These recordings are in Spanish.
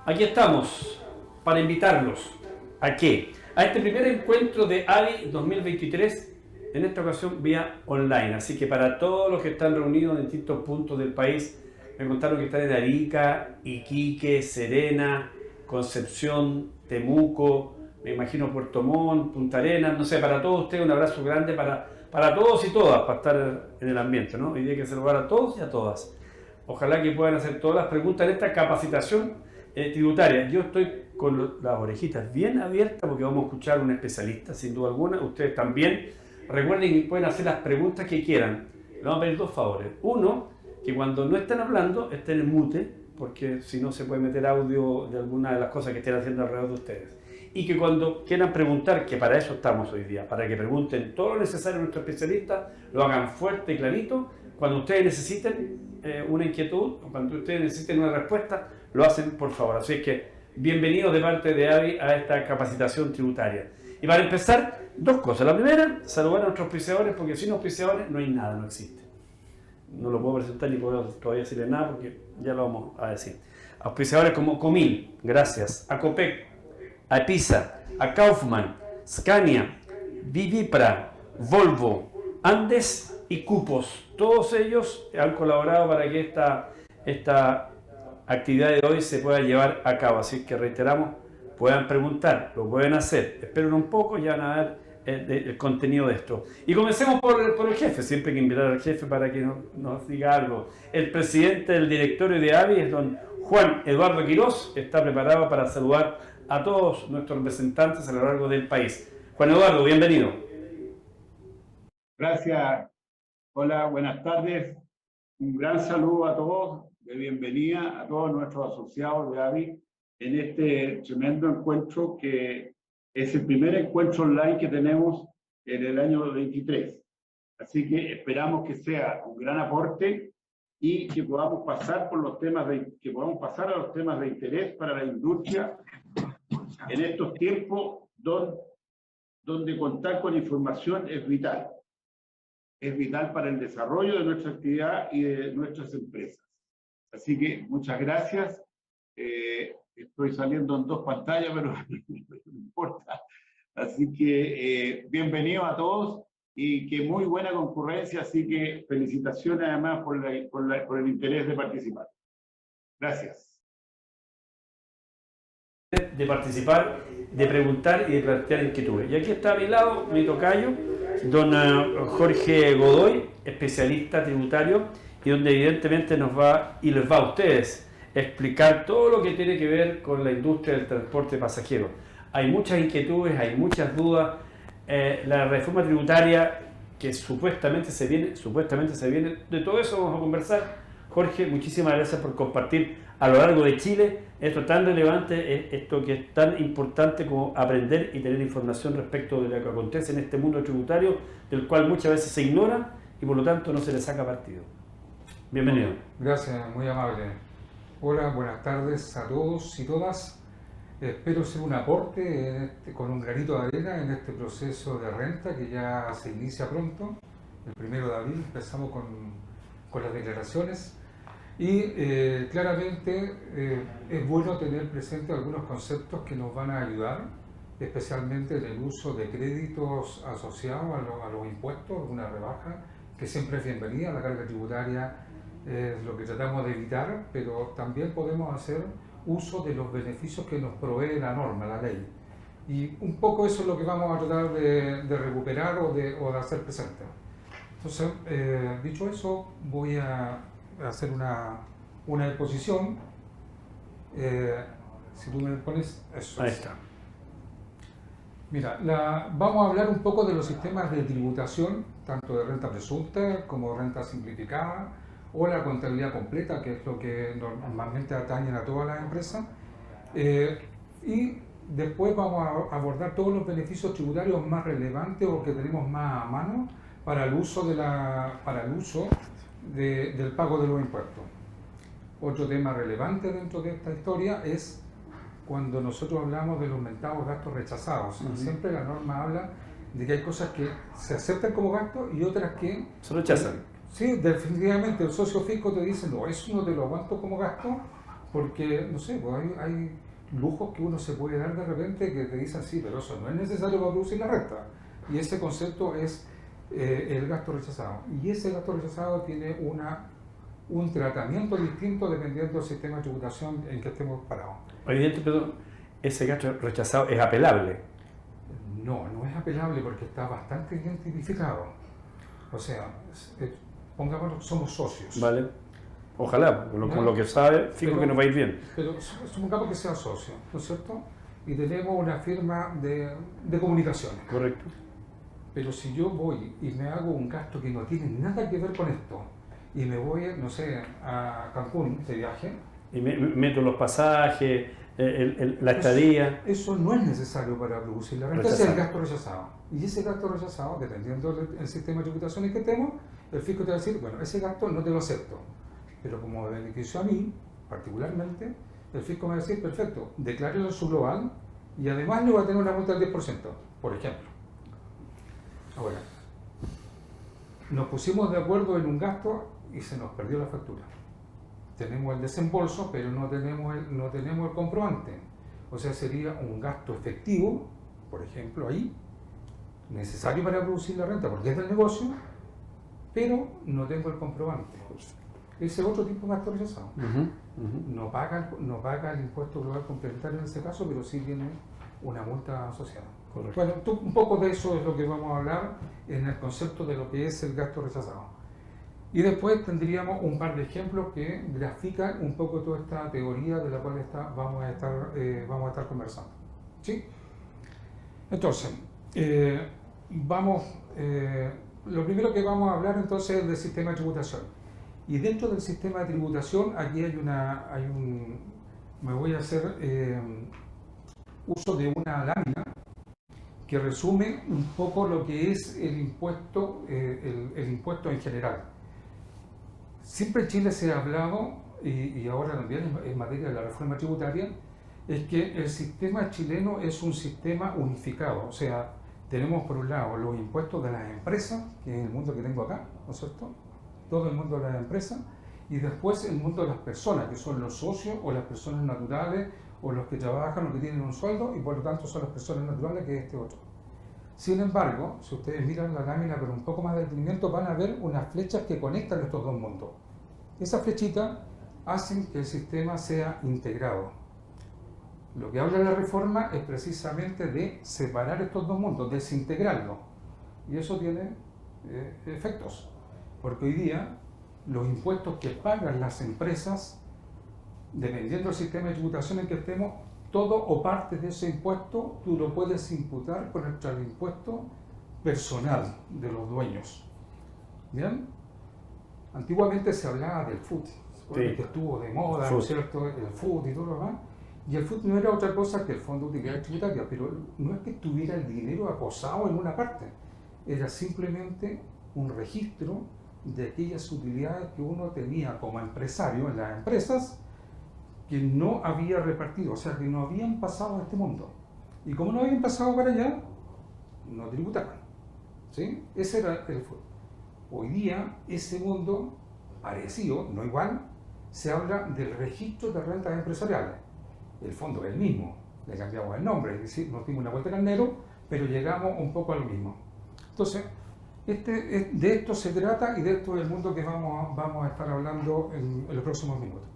Aquí estamos para invitarlos. ¿A qué? A este primer encuentro de ADI 2023, en esta ocasión vía online. Así que para todos los que están reunidos en distintos puntos del país, me contaron que están en Arica, Iquique, Serena, Concepción, Temuco, me imagino Puerto Montt, Punta Arenas, no sé, para todos ustedes un abrazo grande para todos y todas, para estar en el ambiente, ¿no? Hoy día hay que saludar a todos y a todas. Ojalá que puedan hacer todas las preguntas en esta capacitación tributaria. Yo estoy con las orejitas bien abiertas porque vamos a escuchar a un especialista, sin duda alguna. Ustedes también. Recuerden que pueden hacer las preguntas que quieran. Les vamos a pedir dos favores. Uno, que cuando no estén hablando, estén en mute, porque si no se puede meter audio de alguna de las cosas que estén haciendo alrededor de ustedes. Y que cuando quieran preguntar, que para eso estamos hoy día, para que pregunten todo lo necesario a nuestro especialista, lo hagan fuerte y clarito. Cuando ustedes necesiten una inquietud, o cuando ustedes necesiten una respuesta, lo hacen por favor. Así que bienvenidos de parte de AVI a esta capacitación tributaria. Y para empezar, dos cosas. La primera, saludar a nuestros auspiciadores, porque sin auspiciadores no hay nada, no existe. No lo puedo presentar ni puedo todavía decirle nada porque ya lo vamos a decir. Auspiciadores como Comil, gracias. A Copec, a Episa, a Kaufman, Scania, Vivipra, Volvo, Andes y Cupos. Todos ellos han colaborado para que esta actividad de hoy se pueda llevar a cabo. Así que reiteramos, puedan preguntar, lo pueden hacer. Esperen un poco, ya van a ver el contenido de esto. Y comencemos por el jefe. Siempre hay que invitar al jefe para que nos diga algo. El presidente del directorio de AVI es don Juan Eduardo Quirós. Está preparado para saludar a todos nuestros representantes a lo largo del país. Juan Eduardo, bienvenido. Gracias. Hola, buenas tardes. Un gran saludo a todos, de bienvenida a todos nuestros asociados de AVI en este tremendo encuentro que es el primer encuentro online que tenemos en el año 23. Así que esperamos que sea un gran aporte y que podamos pasar por los temas que podamos pasar a los temas de interés para la industria en estos tiempos donde contar con información es vital. Es vital para el desarrollo de nuestra actividad y de nuestras empresas. Así que muchas gracias. Estoy saliendo en dos pantallas, pero no importa. Así que bienvenidos a todos y que muy buena concurrencia. Así que felicitaciones además por el interés de participar. Gracias. De participar, de preguntar y de plantear inquietudes. Y aquí está a mi lado mi tocayo, don Jorge Godoy, especialista tributario, y donde evidentemente les va a ustedes explicar todo lo que tiene que ver con la industria del transporte pasajero. Hay muchas inquietudes, hay muchas dudas. La reforma tributaria que supuestamente se viene, de todo eso vamos a conversar. Jorge, muchísimas gracias por compartir a lo largo de Chile esto tan relevante, esto que es tan importante como aprender y tener información respecto de lo que acontece en este mundo tributario, del cual muchas veces se ignora y por lo tanto no se le saca partido. Bienvenido. Gracias, muy amable. Hola, buenas tardes a todos y todas. Espero ser un aporte con un granito de arena en este proceso de renta que ya se inicia pronto. El 1 de abril empezamos con las declaraciones. Y claramente es bueno tener presente algunos conceptos que nos van a ayudar, especialmente en el uso de créditos asociados a los impuestos, alguna rebaja, que siempre es bienvenida. La carga tributaria es lo que tratamos de evitar, pero también podemos hacer uso de los beneficios que nos provee la norma, la ley. Y un poco eso es lo que vamos a tratar de recuperar o de hacer presente. Entonces, dicho eso, voy a hacer una exposición. Si tú me pones eso. Ahí está. Mira, vamos a hablar un poco de los sistemas de tributación, tanto de renta presunta como renta simplificada o la contabilidad completa, que es lo que normalmente atañen a todas las empresas. Y después vamos a abordar todos los beneficios tributarios más relevantes o que tenemos más a mano para el uso del pago de los impuestos. Otro tema relevante dentro de esta historia es cuando nosotros hablamos de los aumentados gastos rechazados. Siempre la norma habla de que hay cosas que se aceptan como gastos y otras que Se rechazan. Sí, definitivamente el socio fisco te dice, no, eso no te lo aguanto como gasto, Porque, no sé, pues hay lujos que uno se puede dar de repente que te dicen, sí, pero eso no es necesario para producir la renta. Y ese concepto es el gasto rechazado. Y ese gasto rechazado tiene un tratamiento distinto dependiendo del sistema de tributación en que estemos parados. Evidente, perdón, ese gasto rechazado es apelable. No, no es apelable porque está bastante bien tipificado. O sea, pongámonos, somos socios. Vale. Ojalá, con lo que sabe, fijo que nos va a ir bien. Pero supongamos que sea socio, ¿no es cierto? Y tenemos una firma de comunicaciones. Correcto. Pero si yo voy y me hago un gasto que no tiene nada que ver con esto, y me voy, no sé, a Cancún de viaje... Y meto los pasajes, la estadía... Eso no es necesario para producir la renta, ese es el gasto rechazado. Y ese gasto rechazado, dependiendo del sistema de tributación que tenemos, el fisco te va a decir, bueno, ese gasto no te lo acepto. Pero como me benefició a mí, particularmente, el fisco me va a decir, perfecto, declárelo en su global y además le va a tener una multa del 10%, por ejemplo. Ahora, nos pusimos de acuerdo en un gasto y se nos perdió la factura. Tenemos el desembolso, pero no tenemos el comprobante. O sea, sería un gasto efectivo, por ejemplo, ahí, necesario para producir la renta, porque es del negocio, pero no tengo el comprobante. Ese es otro tipo de gasto rechazado. No paga el impuesto global complementario en ese caso, pero sí tiene una multa asociada. Correcto. Bueno, un poco de eso es lo que vamos a hablar en el concepto de lo que es el gasto rechazado. Y después tendríamos un par de ejemplos que grafican un poco toda esta teoría de la cual vamos a estar conversando. ¿Sí? Entonces, lo primero que vamos a hablar entonces es del sistema de tributación. Y dentro del sistema de tributación, aquí me voy a hacer uso de una lámina que resume un poco lo que es el impuesto en general. Siempre en Chile se ha hablado, y ahora también en materia de la reforma tributaria, es que el sistema chileno es un sistema unificado. O sea, tenemos por un lado los impuestos de las empresas, que es el mundo que tengo acá, ¿no es cierto? Todo el mundo de las empresas, y después el mundo de las personas, que son los socios o las personas naturales, o los que trabajan o que tienen un sueldo, y por lo tanto son las personas naturales, que es este otro. Sin embargo, si ustedes miran la lámina con un poco más de detenimiento, van a ver unas flechas que conectan estos dos mundos. Esas flechitas hacen que el sistema sea integrado. Lo que habla la reforma es precisamente de separar estos dos mundos, desintegrarlos. Y eso tiene efectos. Porque hoy día los impuestos que pagan las empresas, dependiendo del sistema de tributación en que estemos, todo o parte de ese impuesto tú lo puedes imputar con el impuesto personal de los dueños. ¿Bien? Antiguamente se hablaba del FUT, que estuvo de moda, ¿no es cierto? El FUT y todo lo demás. Y el FUT no era otra cosa que el Fondo de Utilidad Tributaria, pero no es que tuviera el dinero acosado en una parte, era simplemente un registro de aquellas utilidades que uno tenía como empresario en las empresas que no había repartido, o sea, que no habían pasado a este mundo. Y como no habían pasado para allá, no tributaban. ¿Sí? Ese era el FUT. Hoy día, ese mundo parecido, no igual, se habla del registro de rentas empresariales. El fondo es el mismo, le cambiamos el nombre, es decir, nos dimos una vuelta al carnero, pero llegamos un poco a lo mismo. Entonces, de esto se trata y de esto es el mundo que vamos a estar hablando en los próximos minutos.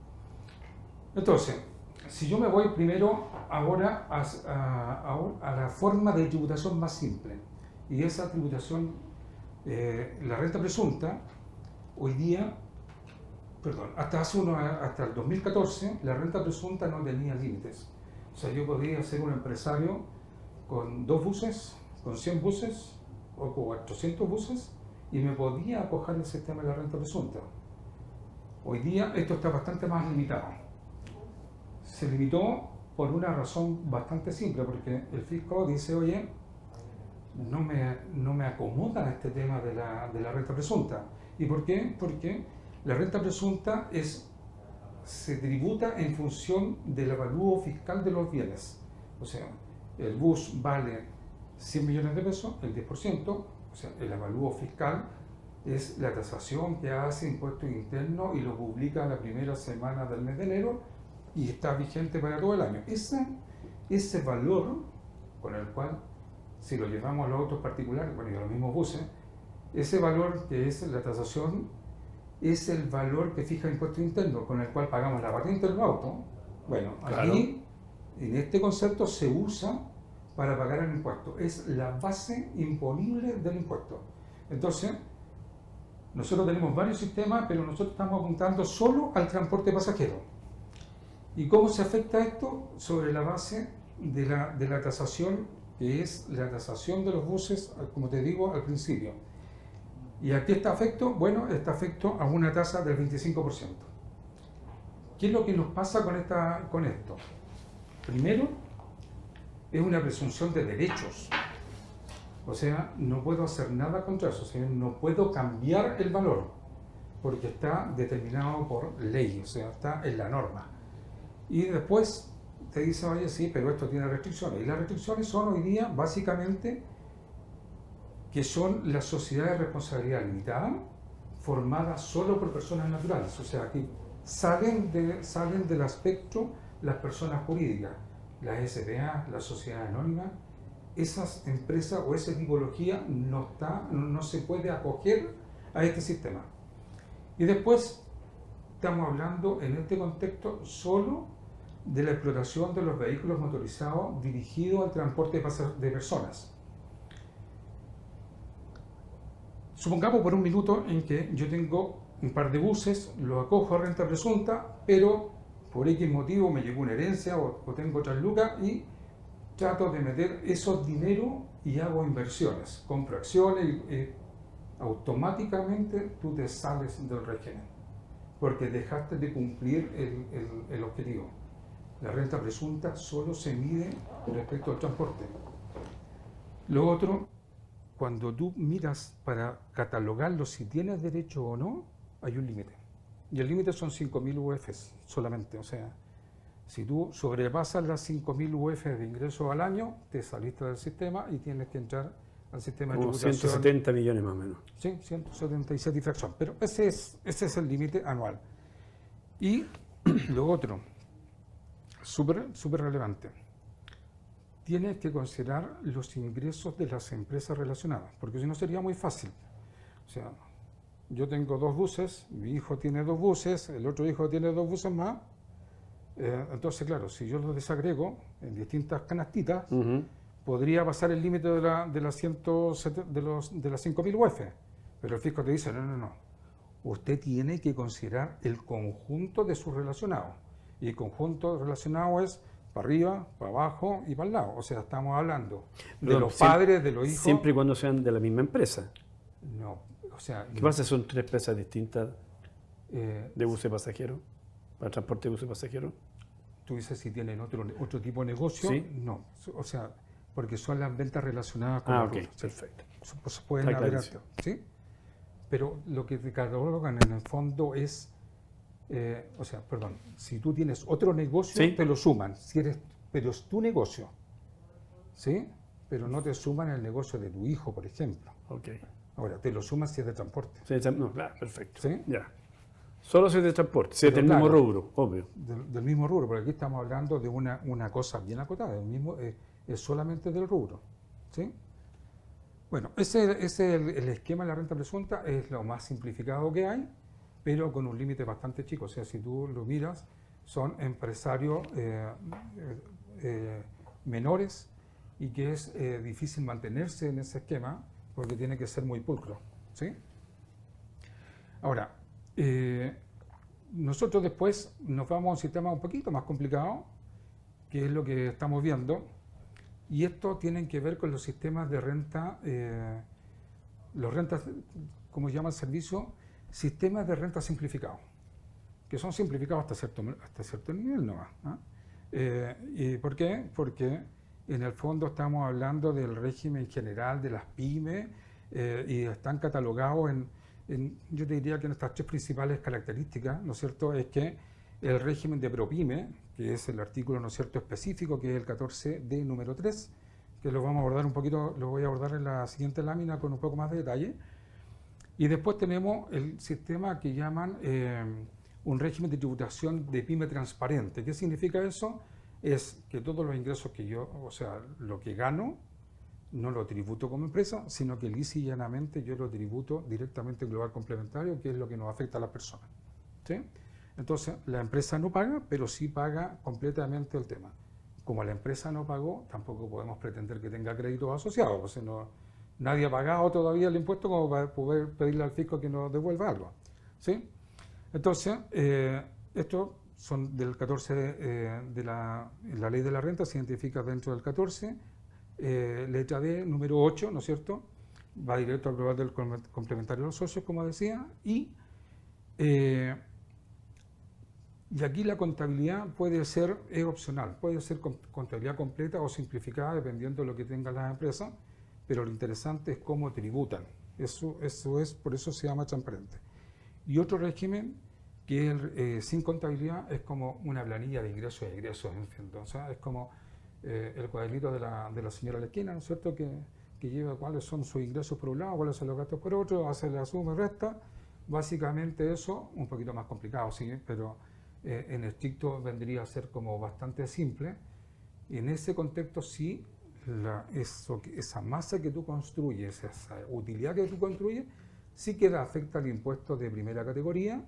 Entonces, si yo me voy primero ahora a la forma de tributación más simple, y esa tributación, la renta presunta, hoy día, hasta el 2014, la renta presunta no tenía límites. O sea, yo podía ser un empresario con 2 buses, con 100 buses o con 400 buses y me podía acoger el sistema de la renta presunta. Hoy día esto está bastante más limitado. Se limitó por una razón bastante simple, porque el fisco dice, oye, no me acomoda este tema de la renta presunta. ¿Y por qué? Porque la renta presunta se tributa en función del avalúo fiscal de los bienes. O sea, el bus vale 100 millones de pesos, el 10%, o sea, el avalúo fiscal es la tasación que hace Impuesto Interno y lo publica la primera semana del mes de enero, y está vigente para todo el año. Ese valor con el cual, si lo llevamos a los autos particulares, bueno, y a los mismos buses, ese valor que es la tasación es el valor que fija el impuesto interno, con el cual pagamos la patente del auto. Bueno, aquí, en este concepto, se usa para pagar el impuesto. Es la base imponible del impuesto. Entonces, nosotros tenemos varios sistemas, pero nosotros estamos apuntando solo al transporte pasajero. ¿Y cómo se afecta esto? Sobre la base de la tasación, que es la tasación de los buses, como te digo al principio. ¿Y a qué está afecto? Bueno, está afecto a una tasa del 25%. ¿Qué es lo que nos pasa con esto? Primero, es una presunción de derechos. O sea, no puedo hacer nada contra eso, o sea, no puedo cambiar el valor, porque está determinado por ley, o sea, está en la norma. Y después te dice, oye, sí, pero esto tiene restricciones. Y las restricciones son hoy día, básicamente, que son las sociedades de responsabilidad limitada, formadas solo por personas naturales. O sea, aquí salen del espectro las personas jurídicas, las SPA, las sociedades anónimas. Esas empresas o esa tipología no se puede acoger a este sistema. Y después estamos hablando en este contexto solo de la explotación de los vehículos motorizados dirigidos al transporte de personas. Supongamos por un minuto en que yo tengo un par de buses, los acojo a renta presunta, pero por X motivo me llegó una herencia o tengo otras lucas y trato de meter esos dineros y hago inversiones, compro acciones y automáticamente tú te sales del régimen, porque dejaste de cumplir el objetivo. La renta presunta solo se mide respecto al transporte. Lo otro, cuando tú miras para catalogarlo si tienes derecho o no, hay un límite. Y el límite son 5.000 UFs solamente, o sea, si tú sobrepasas las 5.000 UF de ingresos al año, te saliste del sistema y tienes que entrar al sistema de tributación. 170 millones más o menos. Sí, 177 y fracción. Pero ese es el límite anual. Y lo otro, súper relevante, tienes que considerar los ingresos de las empresas relacionadas, porque si no sería muy fácil. O sea, yo tengo 2 buses, mi hijo tiene 2 buses, el otro hijo tiene 2 buses más. Entonces, claro, si yo los desagrego en distintas canastitas, podría pasar el límite de las 5.000 UF. Pero el fisco te dice, no. Usted tiene que considerar el conjunto de sus relacionados. Y el conjunto relacionado es para arriba, para abajo y para el lado. O sea, estamos hablando de los padres, de los hijos. Siempre y cuando sean de la misma empresa. No, o sea... ¿Qué pasa si son 3 empresas distintas de buses pasajeros? ¿Para transporte de buses pasajeros? Tú dices si tienen otro tipo de negocio. ¿Sí? No, o sea, porque son las ventas relacionadas con ok, rubro. perfecto. Pues pueden haber, ¿sí? Pero lo que te catalogan en el fondo es, si tú tienes otro negocio, ¿sí? Te lo suman, pero es tu negocio, ¿sí? Pero no te suman el negocio de tu hijo, por ejemplo. Okay. Ahora, te lo suman si es de transporte. Sí, no, claro, perfecto. ¿Sí? Ya. Solo si es de transporte, si es del mismo rubro, obvio. Del mismo rubro, porque aquí estamos hablando de una cosa bien acotada, es solamente del rubro, ¿sí? Bueno, ese es el esquema de la renta presunta, es lo más simplificado que hay, pero con un límite bastante chico. O sea, si tú lo miras, son empresarios menores y que es difícil mantenerse en ese esquema porque tiene que ser muy pulcro, ¿sí? Ahora, nosotros después nos vamos a un sistema un poquito más complicado, que es lo que estamos viendo, y esto tiene que ver con los sistemas de renta, los rentas, como se llama el servicio, sistemas de renta simplificados, que son simplificados hasta cierto nivel nomás, ¿no? ¿Y por qué? Porque en el fondo estamos hablando del régimen general de las pymes y están catalogados yo te diría que en estas 3 principales características, ¿no es cierto?, es que el régimen de ProPyme, que es el artículo, ¿no es cierto?, específico, que es el 14D número 3, que lo vamos a abordar un poquito, lo voy a abordar en la siguiente lámina con un poco más de detalle. Y después tenemos el sistema que llaman un régimen de tributación de pyme transparente. ¿Qué significa eso? Es que todos los ingresos que yo, o sea, lo que gano, no lo tributo como empresa, sino que lisa y llanamente yo lo tributo directamente en global complementario, que es lo que nos afecta a las personas. ¿Sí? Entonces, la empresa no paga, pero sí paga completamente el tema. Como la empresa no pagó, tampoco podemos pretender que tenga créditos asociados, o sea, nadie ha pagado todavía el impuesto como para poder pedirle al fisco que nos devuelva algo. ¿Sí? Entonces, estos son del 14 de la ley de la renta, se identifica dentro del 14, letra D, número 8, ¿no es cierto? Va directo al global del complementario de los socios, como decía, y aquí la contabilidad es opcional, puede ser contabilidad completa o simplificada dependiendo de lo que tengan las empresas, pero lo interesante es cómo tributan. Eso es, por eso se llama transparente. Y otro régimen que sin contabilidad es como una planilla de ingresos y egresos, en fin. Entonces, es como el cuadernito de la señora de la esquina, ¿no es cierto?, que lleva cuáles son sus ingresos por un lado, cuáles son los gastos por otro, hace la suma y resta. Básicamente eso, un poquito más complicado, sí, pero en estricto vendría a ser como bastante simple. Y en ese contexto sí, esa masa que tú construyes, esa utilidad que tú construyes, sí que afecta al impuesto de primera categoría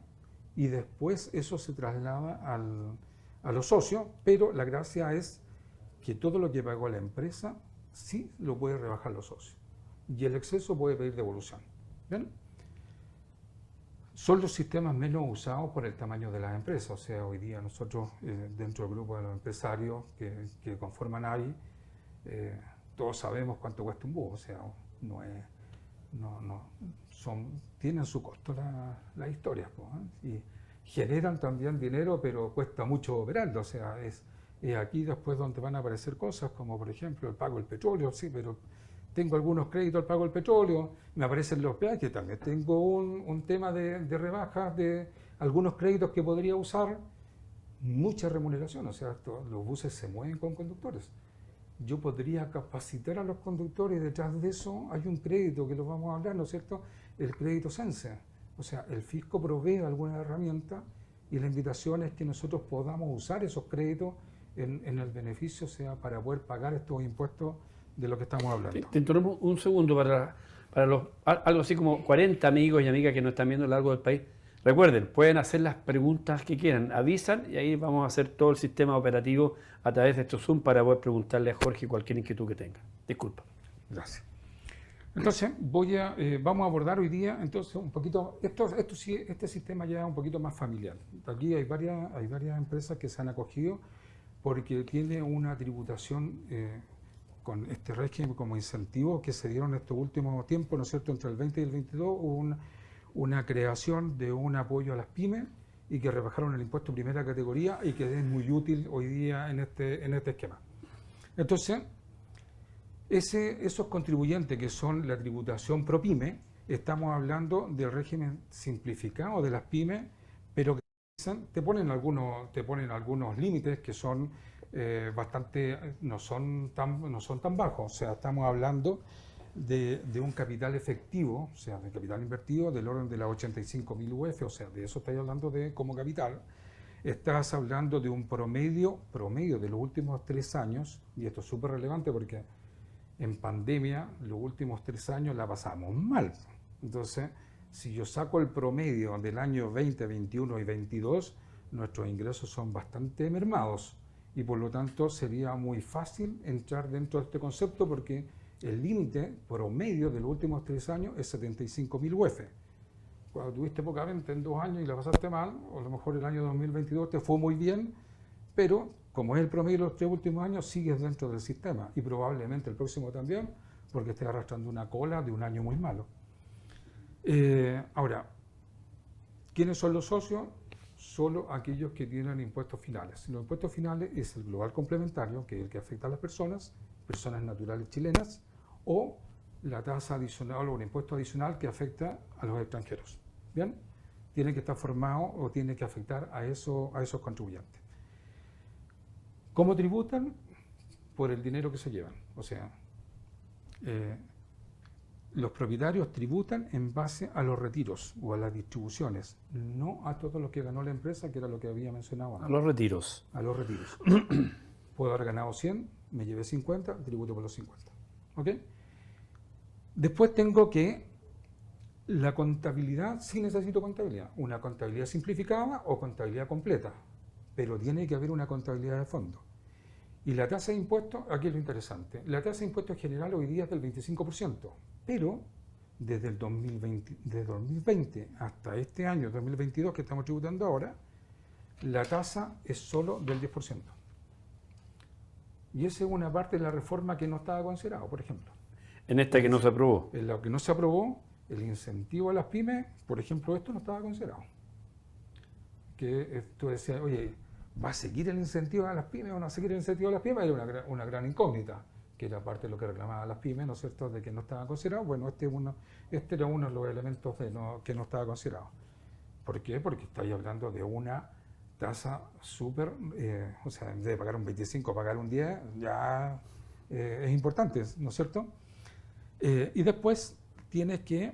y después eso se traslada a los socios, pero la gracia es que todo lo que pagó la empresa sí lo puede rebajar los socios y el exceso puede pedir devolución. ¿Bien? Son los sistemas menos usados por el tamaño de las empresas, o sea, hoy día nosotros dentro del grupo de los empresarios que conforman AVI, todos sabemos cuánto cuesta un bus, o sea, tienen su costo las historias, y generan también dinero, pero cuesta mucho operarlo, o sea, es aquí después donde van a aparecer cosas como por ejemplo el pago del petróleo, sí, pero tengo algunos créditos al pago del petróleo, me aparecen los peajes, también tengo un tema de rebajas de algunos créditos que podría usar, mucha remuneración, o sea, los buses se mueven con conductores. Yo podría capacitar a los conductores y detrás de eso hay un crédito que lo vamos a hablar, ¿no es cierto? El crédito SENSE. O sea, el fisco provee alguna herramienta y la invitación es que nosotros podamos usar esos créditos en el beneficio, o sea, para poder pagar estos impuestos de lo que estamos hablando. Te interrumpo un segundo para algo así como 40 amigos y amigas que nos están viendo a lo largo del país. Recuerden, pueden hacer las preguntas que quieran, avisan y ahí vamos a hacer todo el sistema operativo a través de estos Zoom para poder preguntarle a Jorge cualquier inquietud que tenga. Disculpa. Gracias. Entonces, vamos a abordar hoy día entonces un poquito, este sistema ya es un poquito más familiar. Aquí hay varias empresas que se han acogido porque tiene una tributación con este régimen como incentivo que se dieron en estos últimos tiempos, ¿no es cierto?, entre el 20 y el 22 hubo una creación de un apoyo a las pymes y que rebajaron el impuesto primera categoría y que es muy útil hoy día en este esquema. Entonces, esos contribuyentes que son la tributación pro pyme, estamos hablando del régimen simplificado de las pymes, pero que te ponen algunos límites que son no son tan bajos, o sea, estamos hablando de un capital efectivo, o sea, de capital invertido del orden de las 85.000 UF, o sea, de eso estáis hablando como capital. Estás hablando de un promedio de los últimos 3 años, y esto es súper relevante porque en pandemia los últimos 3 años la pasamos mal. Entonces, si yo saco el promedio del año 20, 21 y 22, nuestros ingresos son bastante mermados y por lo tanto sería muy fácil entrar dentro de este concepto porque el límite promedio de los últimos 3 años es 75.000 UF. Cuando tuviste poca venta en 2 años y la pasaste mal, o a lo mejor el año 2022 te fue muy bien, pero como es el promedio de los 3 últimos años, sigues dentro del sistema y probablemente el próximo también, porque estés arrastrando una cola de un año muy malo. Ahora, ¿quiénes son los socios? Solo aquellos que tienen impuestos finales. Los impuestos finales es el global complementario, que es el que afecta a las personas naturales chilenas, o la tasa adicional o un impuesto adicional que afecta a los extranjeros. ¿Bien? Tiene que estar formado o tiene que afectar a esos contribuyentes. ¿Cómo tributan? Por el dinero que se llevan. O sea, los propietarios tributan en base a los retiros o a las distribuciones, no a todo lo que ganó la empresa, que era lo que había mencionado antes. A los retiros. A los retiros. Puedo haber ganado 100, me llevé 50, tributo por los 50. ¿Ok? Después tengo que la contabilidad, sí necesito contabilidad. Una contabilidad simplificada o contabilidad completa. Pero tiene que haber una contabilidad de fondo. Y la tasa de impuestos, aquí es lo interesante. La tasa de impuestos general hoy día es del 25%. Pero desde el 2020 hasta este año, 2022, que estamos tributando ahora, la tasa es solo del 10%. Y esa es una parte de la reforma que no estaba considerado, por ejemplo. En esta que no se aprobó. En lo que no se aprobó, el incentivo a las pymes, por ejemplo, esto no estaba considerado. Que tú decías, oye, ¿va a seguir el incentivo a las pymes o no va a seguir el incentivo a las pymes? Era una gran incógnita, que era parte de lo que reclamaban las pymes, ¿no es cierto?, de que no estaban considerados. Bueno, este era uno de los elementos que no estaba considerado. ¿Por qué? Porque estáis hablando de una tasa súper, o sea, en vez de pagar un 25, pagar un 10, ya es importante, ¿no es cierto? Y después tienes que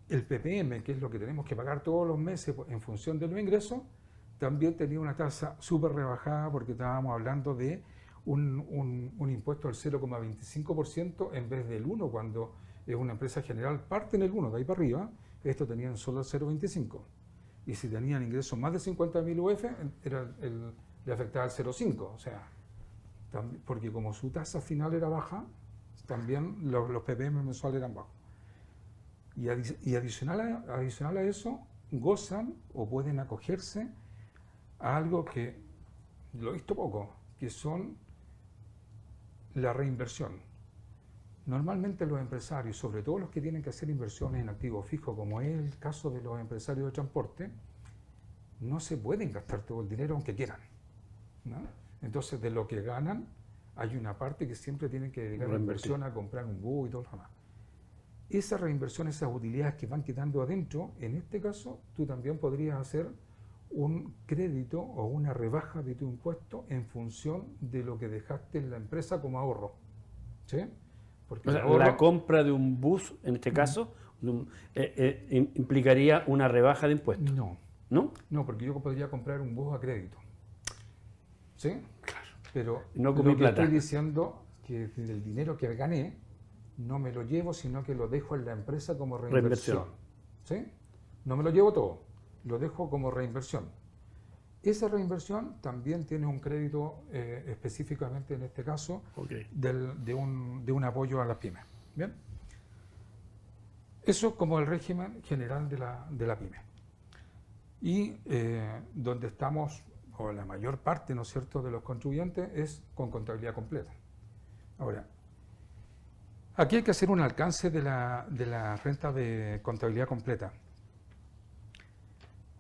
el PPM, que es lo que tenemos que pagar todos los meses en función de los ingresos, también tenía una tasa súper rebajada porque estábamos hablando de un impuesto del 0,25% en vez del 1%, cuando es una empresa general parte en el 1%, de ahí para arriba, esto tenían solo el 0,25%. Y si tenían ingresos más de 50.000 UF, le afectaba el 0,5%. O sea, porque como su tasa final era baja, también los PPM mensuales eran bajos. Y adicional a eso, gozan o pueden acogerse a algo que lo he visto poco, que son la reinversión. Normalmente los empresarios, sobre todo los que tienen que hacer inversiones en activos fijos, como es el caso de los empresarios de transporte, no se pueden gastar todo el dinero aunque quieran, ¿no? Entonces, de lo que ganan, hay una parte que siempre tienen que dedicar a la inversión, a comprar un bus y todo lo demás. Esa reinversión, esas utilidades que van quedando adentro, en este caso, tú también podrías hacer un crédito o una rebaja de tu impuesto en función de lo que dejaste en la empresa como ahorro. ¿Sí? Porque o sea, la compra de un bus, en este caso, implicaría una rebaja de impuestos. No. ¿No? No, porque yo podría comprar un bus a crédito. ¿Sí? Claro. Pero no lo que estoy diciendo que del dinero que gané, no me lo llevo, sino que lo dejo en la empresa como reinversión. ¿Sí? No me lo llevo todo, lo dejo como reinversión. Esa reinversión también tiene un crédito específicamente en este caso de un apoyo a las pymes. ¿Bien? Eso como el régimen general de la pyme. Y donde estamos, o la mayor parte, ¿no es cierto?, de los contribuyentes es con contabilidad completa. Ahora, aquí hay que hacer un alcance de la renta de contabilidad completa.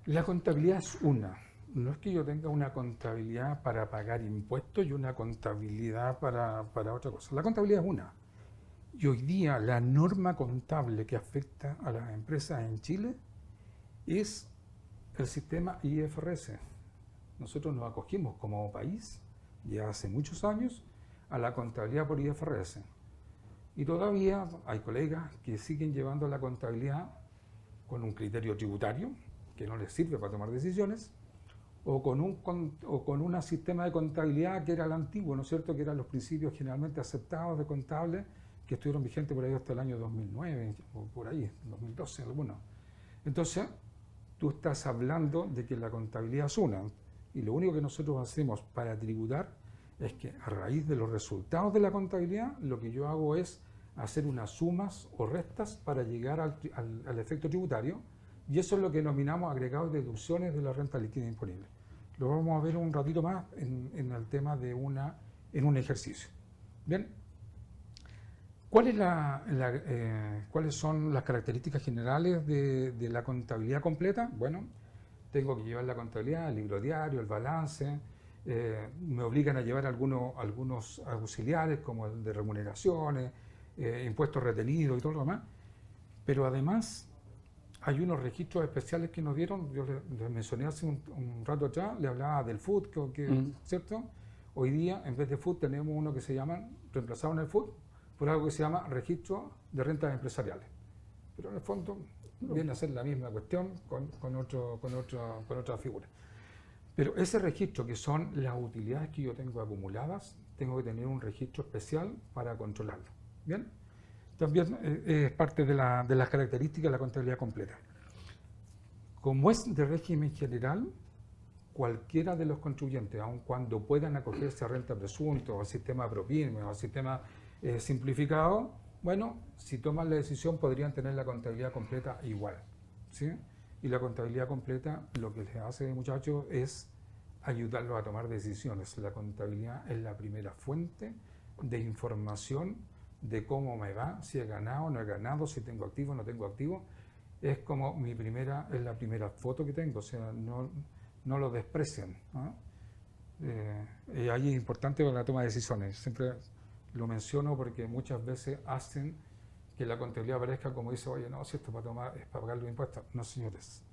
La contabilidad es una. No es que yo tenga una contabilidad para pagar impuestos y una contabilidad para otra cosa. La contabilidad es una. Y hoy día la norma contable que afecta a las empresas en Chile es el sistema IFRS. Nosotros nos acogimos como país, ya hace muchos años, a la contabilidad por IFRS. Y todavía hay colegas que siguen llevando la contabilidad con un criterio tributario, que no les sirve para tomar decisiones, o con un sistema de contabilidad que era el antiguo, ¿no es cierto?, que eran los principios generalmente aceptados de contables, que estuvieron vigentes por ahí hasta el año 2009, o por ahí, 2012 algunos. Entonces, tú estás hablando de que la contabilidad es una, y lo único que nosotros hacemos para tributar es que a raíz de los resultados de la contabilidad, lo que yo hago es hacer unas sumas o restas para llegar al efecto tributario, y eso es lo que denominamos agregados de deducciones de la renta líquida disponible. Lo vamos a ver un ratito más en el tema de en un ejercicio. Bien. ¿Cuáles son las características generales de la contabilidad completa? Bueno, tengo que llevar la contabilidad, el libro diario, el balance, me obligan a llevar algunos auxiliares como el de remuneraciones, impuestos retenidos y todo lo demás, pero además hay unos registros especiales que nos dieron, yo les mencioné hace un rato atrás, le hablaba del FUT, ¿cierto? Hoy día, en vez de FUT, tenemos uno que se llama, reemplazado en el FUT, por algo que se llama registro de rentas empresariales. Pero en el fondo viene a ser la misma cuestión con otra figura. Pero ese registro, que son las utilidades que yo tengo acumuladas, tengo que tener un registro especial para controlarlo. ¿Bien? También es parte de las características de la contabilidad completa. Como es de régimen general, cualquiera de los contribuyentes, aun cuando puedan acogerse a renta presunta o al sistema ProPyme o al sistema simplificado, bueno, si toman la decisión podrían tener la contabilidad completa igual, ¿sí? Y la contabilidad completa lo que les hace, muchachos, es ayudarlos a tomar decisiones. La contabilidad es la primera fuente de información de cómo me va, si he ganado o no he ganado, si tengo activo o no tengo activo. Es como es la primera foto que tengo, o sea, no lo desprecian, ¿no? Y ahí es importante para la toma de decisiones. Siempre lo menciono porque muchas veces hacen que la contabilidad parezca como dice, oye, no, si esto es para pagar los impuestos. No, señores.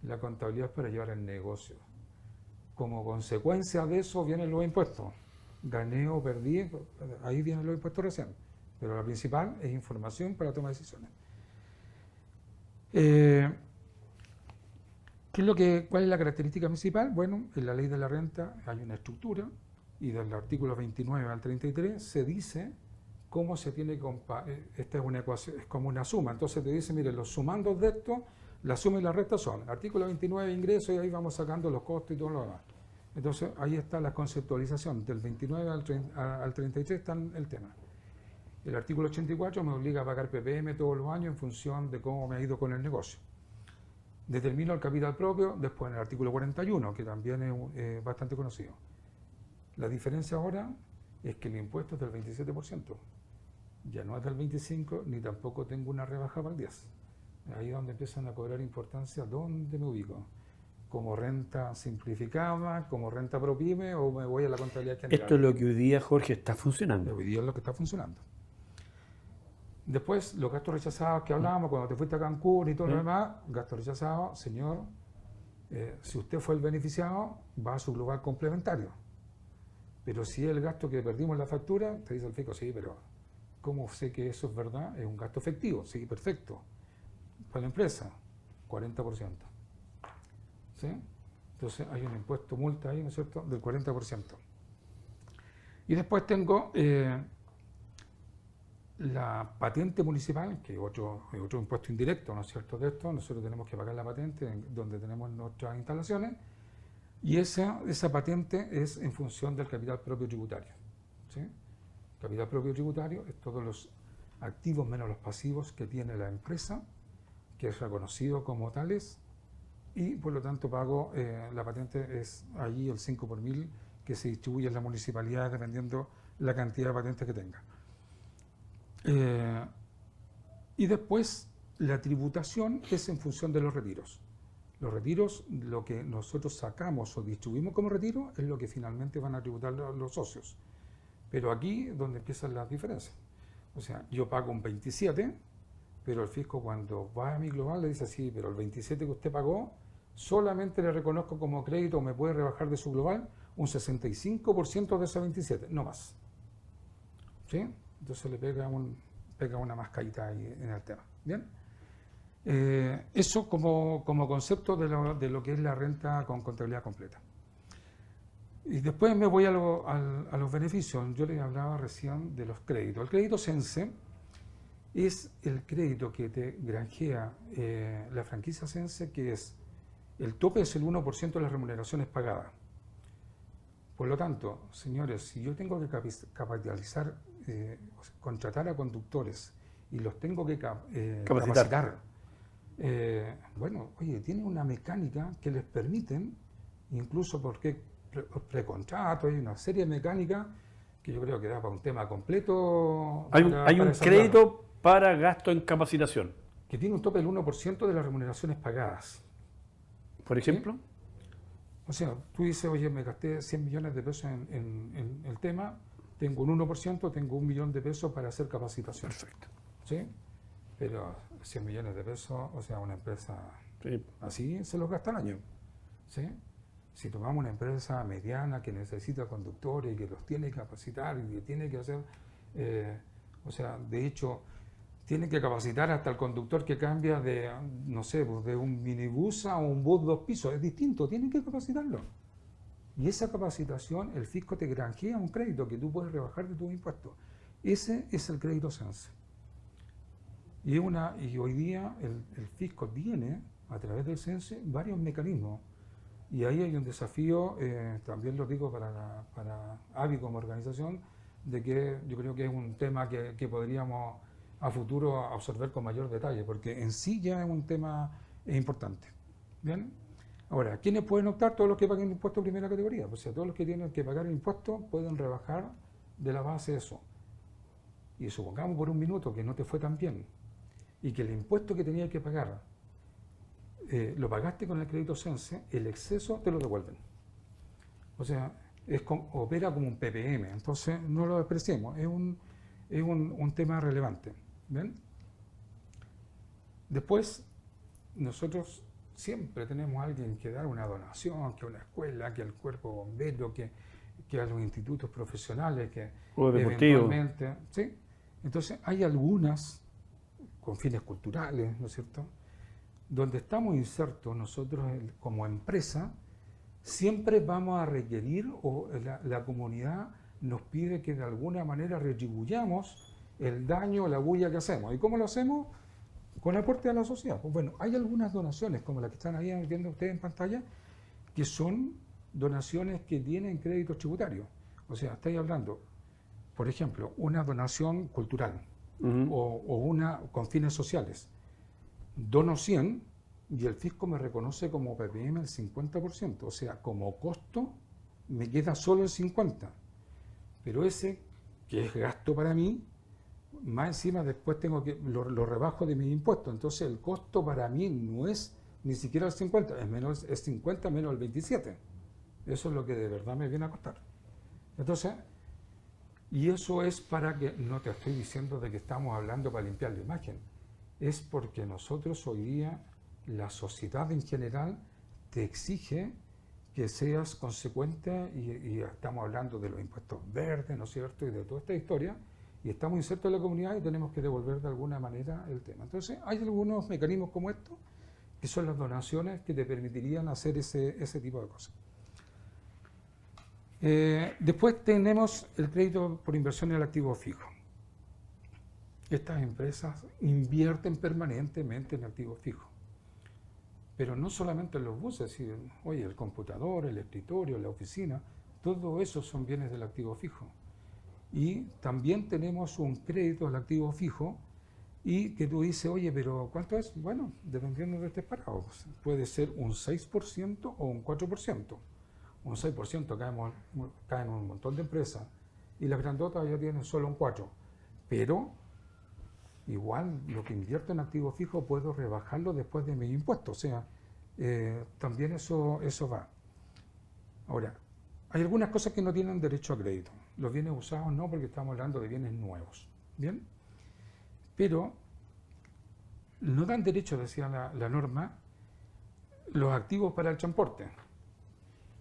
La contabilidad es para llevar el negocio. Como consecuencia de eso vienen los impuestos. Gané o perdí, ahí vienen los impuestos recién. Pero la principal es información para la toma de decisiones. ¿Cuál es la característica principal? Bueno, en la ley de la renta hay una estructura y del artículo 29 al 33 se dice cómo se tiene que esta es una ecuación, es como una suma. Entonces te dice, mire, los sumandos de esto, la suma y la resta son artículo 29 ingresos y ahí vamos sacando los costos y todo lo demás. Entonces ahí está la conceptualización, del 29 al 33 está el tema. El artículo 84 me obliga a pagar PPM todos los años en función de cómo me ha ido con el negocio. Determino el capital propio, después en el artículo 41, que también es bastante conocido. La diferencia ahora es que el impuesto es del 27%. Ya no es del 25%, ni tampoco tengo una rebaja para el 10%. Ahí es donde empiezan a cobrar importancia, ¿dónde me ubico? ¿Como renta simplificada, como renta ProPyme o me voy a la contabilidad general? Esto es lo que hoy día, Jorge, está funcionando. Hoy día es lo que está funcionando. Después, los gastos rechazados que hablábamos, cuando te fuiste a Cancún y todo lo demás, gastos rechazados, señor, si usted fue el beneficiado, va a su global complementario. Pero si es el gasto que perdimos en la factura, te dice el fisco, sí, pero ¿cómo sé que eso es verdad? Es un gasto efectivo, sí, perfecto. Para la empresa, 40%. ¿Sí? Entonces hay un impuesto multa ahí, ¿no es cierto?, del 40%. Y después tengo la patente municipal, que es otro impuesto indirecto, ¿no es cierto?, de esto. Nosotros tenemos que pagar la patente donde tenemos nuestras instalaciones, y esa patente es en función del capital propio tributario, ¿sí? Capital propio tributario es todos los activos menos los pasivos que tiene la empresa, que es reconocido como tales, y por lo tanto pago, la patente es allí el 5 por 1000 que se distribuye en las municipalidades dependiendo la cantidad de patentes que tenga. Y después la tributación es en función de los retiros. Los retiros, lo que nosotros sacamos o distribuimos como retiro, es lo que finalmente van a tributar los socios. Pero aquí es donde empiezan las diferencias. O sea, yo pago un 27, pero el fisco cuando va a mi global le dice, sí, pero el 27 que usted pagó, solamente le reconozco como crédito, me puede rebajar de su global un 65% de ese 27, no más. ¿Sí? Entonces le pega una mascarita ahí en el tema. ¿Bien? Eso como concepto de lo que es la renta con contabilidad completa. Y después me voy a los beneficios. Yo les hablaba recién de los créditos. El crédito Sense es el crédito que te granjea la franquicia Sense, que es el tope es el 1% de las remuneraciones pagadas. Por lo tanto, señores, si yo tengo que capitalizar, contratar a conductores y los tengo que capacitar, bueno, oye, tienen una mecánica que les permiten, incluso porque precontrato, hay una serie de mecánicas que yo creo que da para un tema completo. Hay un crédito para gasto en capacitación. Que tiene un tope del 1% de las remuneraciones pagadas. Por ejemplo. ¿Sí? O sea, tú dices, oye, me gasté 100 millones de pesos en el tema, tengo un 1%, tengo 1 millón de pesos para hacer capacitación. Perfecto. ¿Sí? Pero 100 millones de pesos, o sea, una empresa Sí. así se los gasta al año. ¿Sí? Si tomamos una empresa mediana que necesita conductores y que los tiene que capacitar y que tiene que hacer O sea, de hecho, tienen que capacitar hasta el conductor que cambia de, no sé, pues, de un minibús a un bus 2 pisos. Es distinto, tienen que capacitarlo. Y esa capacitación, el fisco te granjea un crédito que tú puedes rebajar de tus impuestos. Ese es el crédito SENSE. Y hoy día el fisco tiene, a través del SENSE, varios mecanismos. Y ahí hay un desafío, también lo digo para ABI como organización, de que yo creo que es un tema que podríamos a futuro absorber con mayor detalle, porque en sí ya es un tema importante. ¿Bien? Ahora, ¿quiénes pueden optar? Todos los que paguen impuesto de primera categoría. O sea, todos los que tienen que pagar el impuesto pueden rebajar de la base eso. Y supongamos por un minuto que no te fue tan bien y que el impuesto que tenías que pagar lo pagaste con el crédito SENSE, el exceso te lo devuelven. O sea, opera como un PPM, entonces no lo despreciemos, es un tema relevante. ¿Ven? Después, nosotros siempre tenemos a alguien que dar una donación, que a una escuela, que al cuerpo bombero, que a los institutos profesionales, que eventualmente... ¿sí? Entonces, hay algunas con fines culturales, ¿no es cierto?, donde estamos insertos nosotros como empresa, siempre vamos a requerir, o la comunidad nos pide que de alguna manera retribuyamos el daño o la bulla que hacemos. ¿Y cómo lo hacemos? Con aporte a la sociedad. Pues bueno, hay algunas donaciones, como las que están ahí viendo ustedes en pantalla, que son donaciones que tienen créditos tributarios. O sea, estáis hablando, por ejemplo, una donación cultural o una con fines sociales. Dono 100 y el fisco me reconoce como PPM el 50%, o sea, como costo me queda solo el 50%, pero ese, que es gasto para mí, más encima después tengo que lo rebajo de mis impuestos, entonces el costo para mí no es ni siquiera el 50%, es 50 menos el 27%, eso es lo que de verdad me viene a costar. Entonces, y eso es para que, no te estoy diciendo de que estamos hablando para limpiar la imagen, es porque nosotros hoy día, la sociedad en general, te exige que seas consecuente y estamos hablando de los impuestos verdes, ¿no es cierto?, y de toda esta historia, y estamos insertos en la comunidad y tenemos que devolver de alguna manera el tema. Entonces, hay algunos mecanismos como estos, que son las donaciones que te permitirían hacer ese tipo de cosas. Después tenemos el crédito por inversión en el activo fijo. Estas empresas invierten permanentemente en activos fijos, pero no solamente en los buses, oye, el computador, el escritorio, la oficina, todo eso son bienes del activo fijo. Y también tenemos un crédito al activo fijo y que tú dices, oye, pero ¿cuánto es? Bueno, dependiendo de este parado, puede ser un 6% o un 4%. Un 6% caen un montón de empresas y las grandotas ya tienen solo un 4%, pero igual lo que invierto en activo fijo puedo rebajarlo después de mis impuestos, o sea, también eso va. Ahora, hay algunas cosas que no tienen derecho a crédito. Los bienes usados no, porque estamos hablando de bienes nuevos, ¿bien? Pero no dan derecho, decía la norma, los activos para el transporte,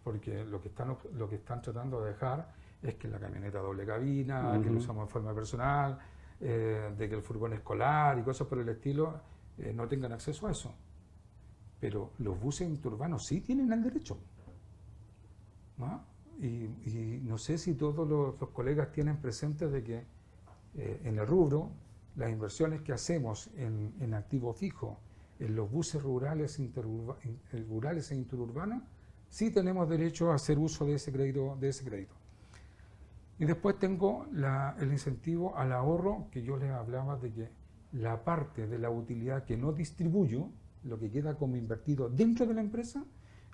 porque lo que están tratando de dejar es que la camioneta doble cabina, que lo usamos de forma personal, de que el furgón escolar y cosas por el estilo no tengan acceso a eso. Pero los buses interurbanos sí tienen el derecho, ¿no? Y no sé si todos los colegas tienen presente de que en el rubro, las inversiones que hacemos en activo fijo, en los buses rurales e interurbanos, sí tenemos derecho a hacer uso de ese crédito. Y después tengo el incentivo al ahorro, que yo les hablaba de que la parte de la utilidad que no distribuyo, lo que queda como invertido dentro de la empresa,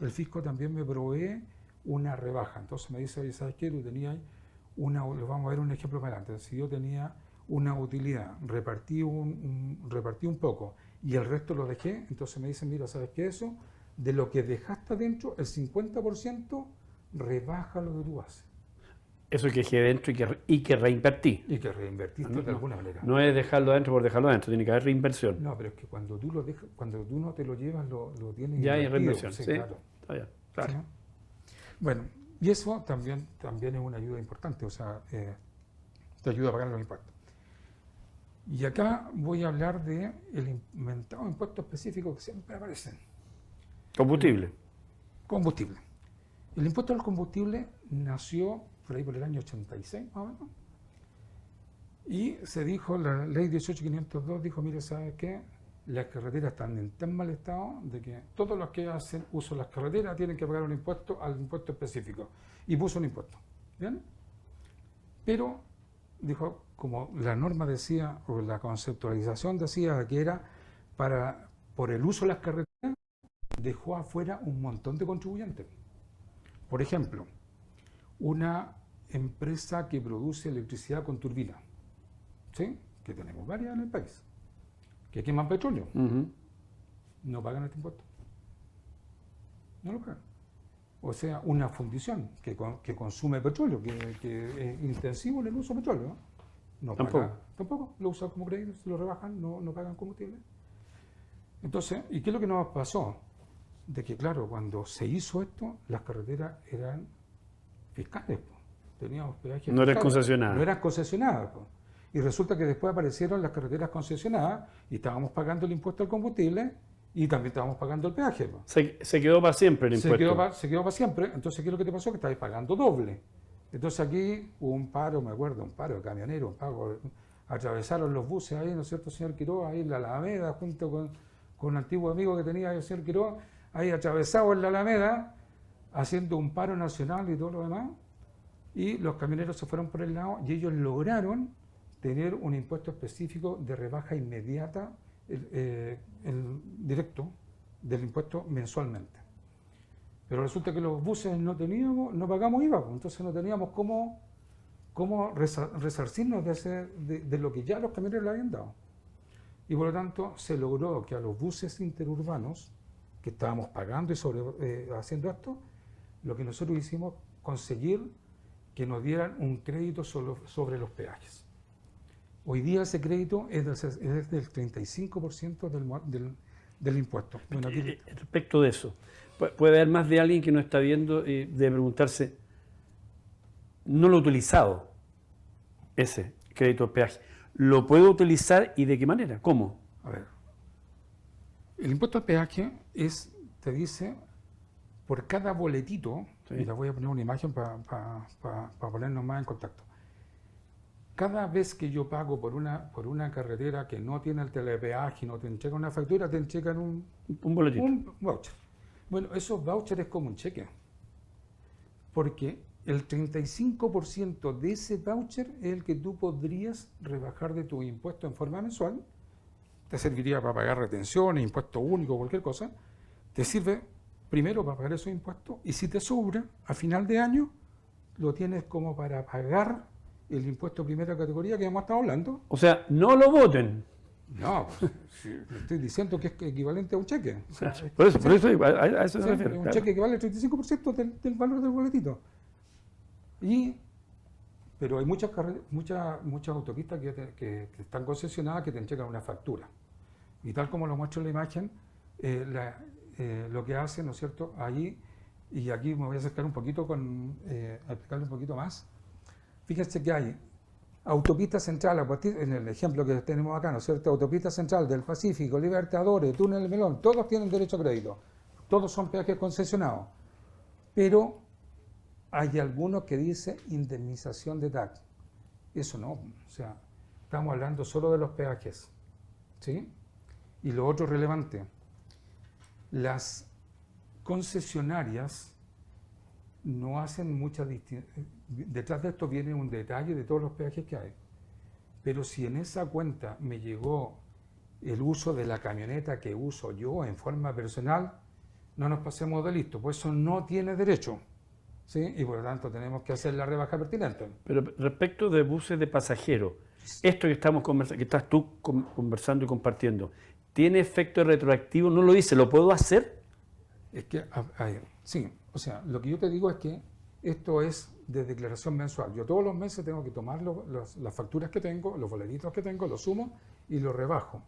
el fisco también me provee una rebaja. Entonces me dice, oye, ¿sabes qué? Tú tenías lo vamos a ver un ejemplo para adelante. Si yo tenía una utilidad, repartí un poco y el resto lo dejé, entonces me dicen, mira, ¿sabes qué? Eso, de lo que dejaste adentro, el 50% rebaja lo que tú haces. Eso que dejé dentro y que reinvertí. Y que reinvertiste de alguna manera. No es dejarlo adentro por dejarlo adentro, tiene que haber reinversión. No, pero es que cuando tú lo dejas, cuando tú no te lo llevas, lo tienes ya invertido. hay reinversión, sí, claro. Está bien, claro. ¿Sí? Bueno, y eso también es una ayuda importante, o sea, te ayuda a pagar los impuestos. Y acá voy a hablar de el inventado impuesto específico que siempre aparecen. Combustible. Combustible. El impuesto al combustible nació por ahí por el año 86, más o menos. Y se dijo, la ley 18.502 dijo, mire, ¿sabe qué? Las carreteras están en tan mal estado de que todos los que hacen uso de las carreteras tienen que pagar un impuesto al impuesto específico. Y puso un impuesto. ¿Bien? Pero dijo, como la norma decía, o la conceptualización decía que era por el uso de las carreteras, dejó afuera un montón de contribuyentes. Por ejemplo, una empresa que produce electricidad con turbina, ¿sí? Que tenemos varias en el país, que queman petróleo, no pagan este impuesto. No lo pagan. O sea, una fundición que consume petróleo, que es intensivo en el uso de petróleo, no paga, tampoco lo usan como crédito, se lo rebajan, no pagan combustible. Entonces, ¿y qué es lo que nos pasó? De que, claro, cuando se hizo esto, las carreteras eran fiscales, po. Teníamos peajes No eran fiscales, concesionadas. no eran concesionadas, po. Y resulta que después aparecieron las carreteras concesionadas y estábamos pagando el impuesto al combustible y también estábamos pagando el peaje, po. Se quedó para siempre el impuesto. Se quedó para siempre. Entonces, ¿qué es lo que te pasó? Que estabas pagando doble. Entonces aquí hubo un paro, me acuerdo, un paro de camioneros, atravesaron los buses ahí, ¿no es cierto, señor Quiroga? Ahí en la Alameda, junto con un antiguo amigo que tenía el señor Quiroga, ahí atravesado en la Alameda, haciendo un paro nacional y todo lo demás, y los camioneros se fueron por el lado y ellos lograron tener un impuesto específico de rebaja inmediata, directo, del impuesto mensualmente. Pero resulta que los buses no pagamos IVA, entonces no teníamos cómo resarcirnos de lo que ya los camioneros le habían dado. Y por lo tanto se logró que a los buses interurbanos, que estábamos pagando y haciendo esto, lo que nosotros hicimos, conseguir que nos dieran un crédito sobre los peajes. Hoy día ese crédito es del 35% del impuesto. Bueno, aquí... Respecto de eso, puede haber más de alguien que no está viendo y de preguntarse, no lo he utilizado, ese crédito de peaje. ¿Lo puedo utilizar y de qué manera? ¿Cómo? A ver, el impuesto al peaje te dice, por cada boletito, sí. Y les voy a poner una imagen para ponernos más en contacto. Cada vez que yo pago por una carretera que no tiene el telepeaje, no te entregan una factura, te entregan un boletito. Un voucher. Bueno, esos vouchers es como un cheque, porque el 35% de ese voucher es el que tú podrías rebajar de tu impuesto en forma mensual. Te serviría para pagar retenciones, impuesto único, cualquier cosa. Te sirve primero para pagar esos impuestos y si te sobra, a final de año, lo tienes como para pagar el impuesto de primera categoría que hemos estado hablando. O sea, no lo voten. No, pues, sí, estoy diciendo que es equivalente a un cheque. O sea, por eso a eso se refiere. Un claro. cheque equivale al 35% del valor del boletito. Pero hay muchas autopistas que están concesionadas que te entregan una factura. Y tal como lo muestro en la imagen, lo que hacen, ¿no es cierto? Ahí, y aquí me voy a acercar un poquito a explicarle un poquito más. Fíjense que hay autopista central, en el ejemplo que tenemos acá, ¿no es cierto? Autopista central del Pacífico, Libertadores, Túnel del Melón, todos tienen derecho a crédito. Todos son peajes concesionados. Pero hay algunos que dicen indemnización de TAC. Eso no, o sea, estamos hablando solo de los peajes, ¿sí? Y lo otro relevante, las concesionarias no hacen mucha distinción. Detrás de esto viene un detalle de todos los peajes que hay. Pero si en esa cuenta me llegó el uso de la camioneta que uso yo en forma personal, no nos pasemos de listo, pues eso no tiene derecho, ¿sí? Y por lo tanto tenemos que hacer la rebaja pertinente. Pero respecto de buses de pasajeros, esto que estamos conversando, que estás tú conversando y compartiendo, ¿tiene efecto retroactivo? ¿No lo dice? ¿Lo puedo hacer? Es que, sí, o sea, lo que yo te digo es que esto es de declaración mensual. Yo todos los meses tengo que tomar las facturas que tengo, los boletitos que tengo, los sumo y los rebajo.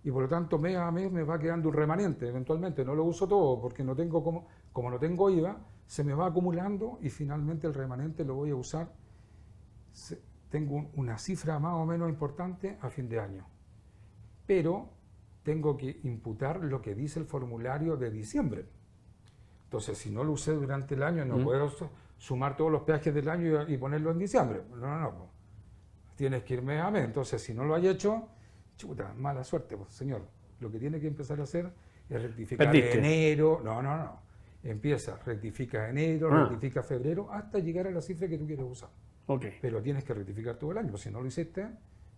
Y por lo tanto, mes a mes me va quedando un remanente. Eventualmente no lo uso todo porque no tengo como no tengo IVA, se me va acumulando y finalmente el remanente lo voy a usar. tengo una cifra más o menos importante a fin de año, pero tengo que imputar lo que dice el formulario de diciembre. Entonces, si no lo usé durante el año, no puedo sumar todos los peajes del año y ponerlo en diciembre. No. Tienes que irme a mes. Entonces, si no lo hay hecho, chuta, mala suerte, pues, señor. Lo que tiene que empezar a hacer es rectificar enero. No. Empieza, rectifica enero, rectifica febrero, hasta llegar a la cifra que tú quieres usar. Okay. Pero tienes que rectificar todo el año. Si no lo hiciste,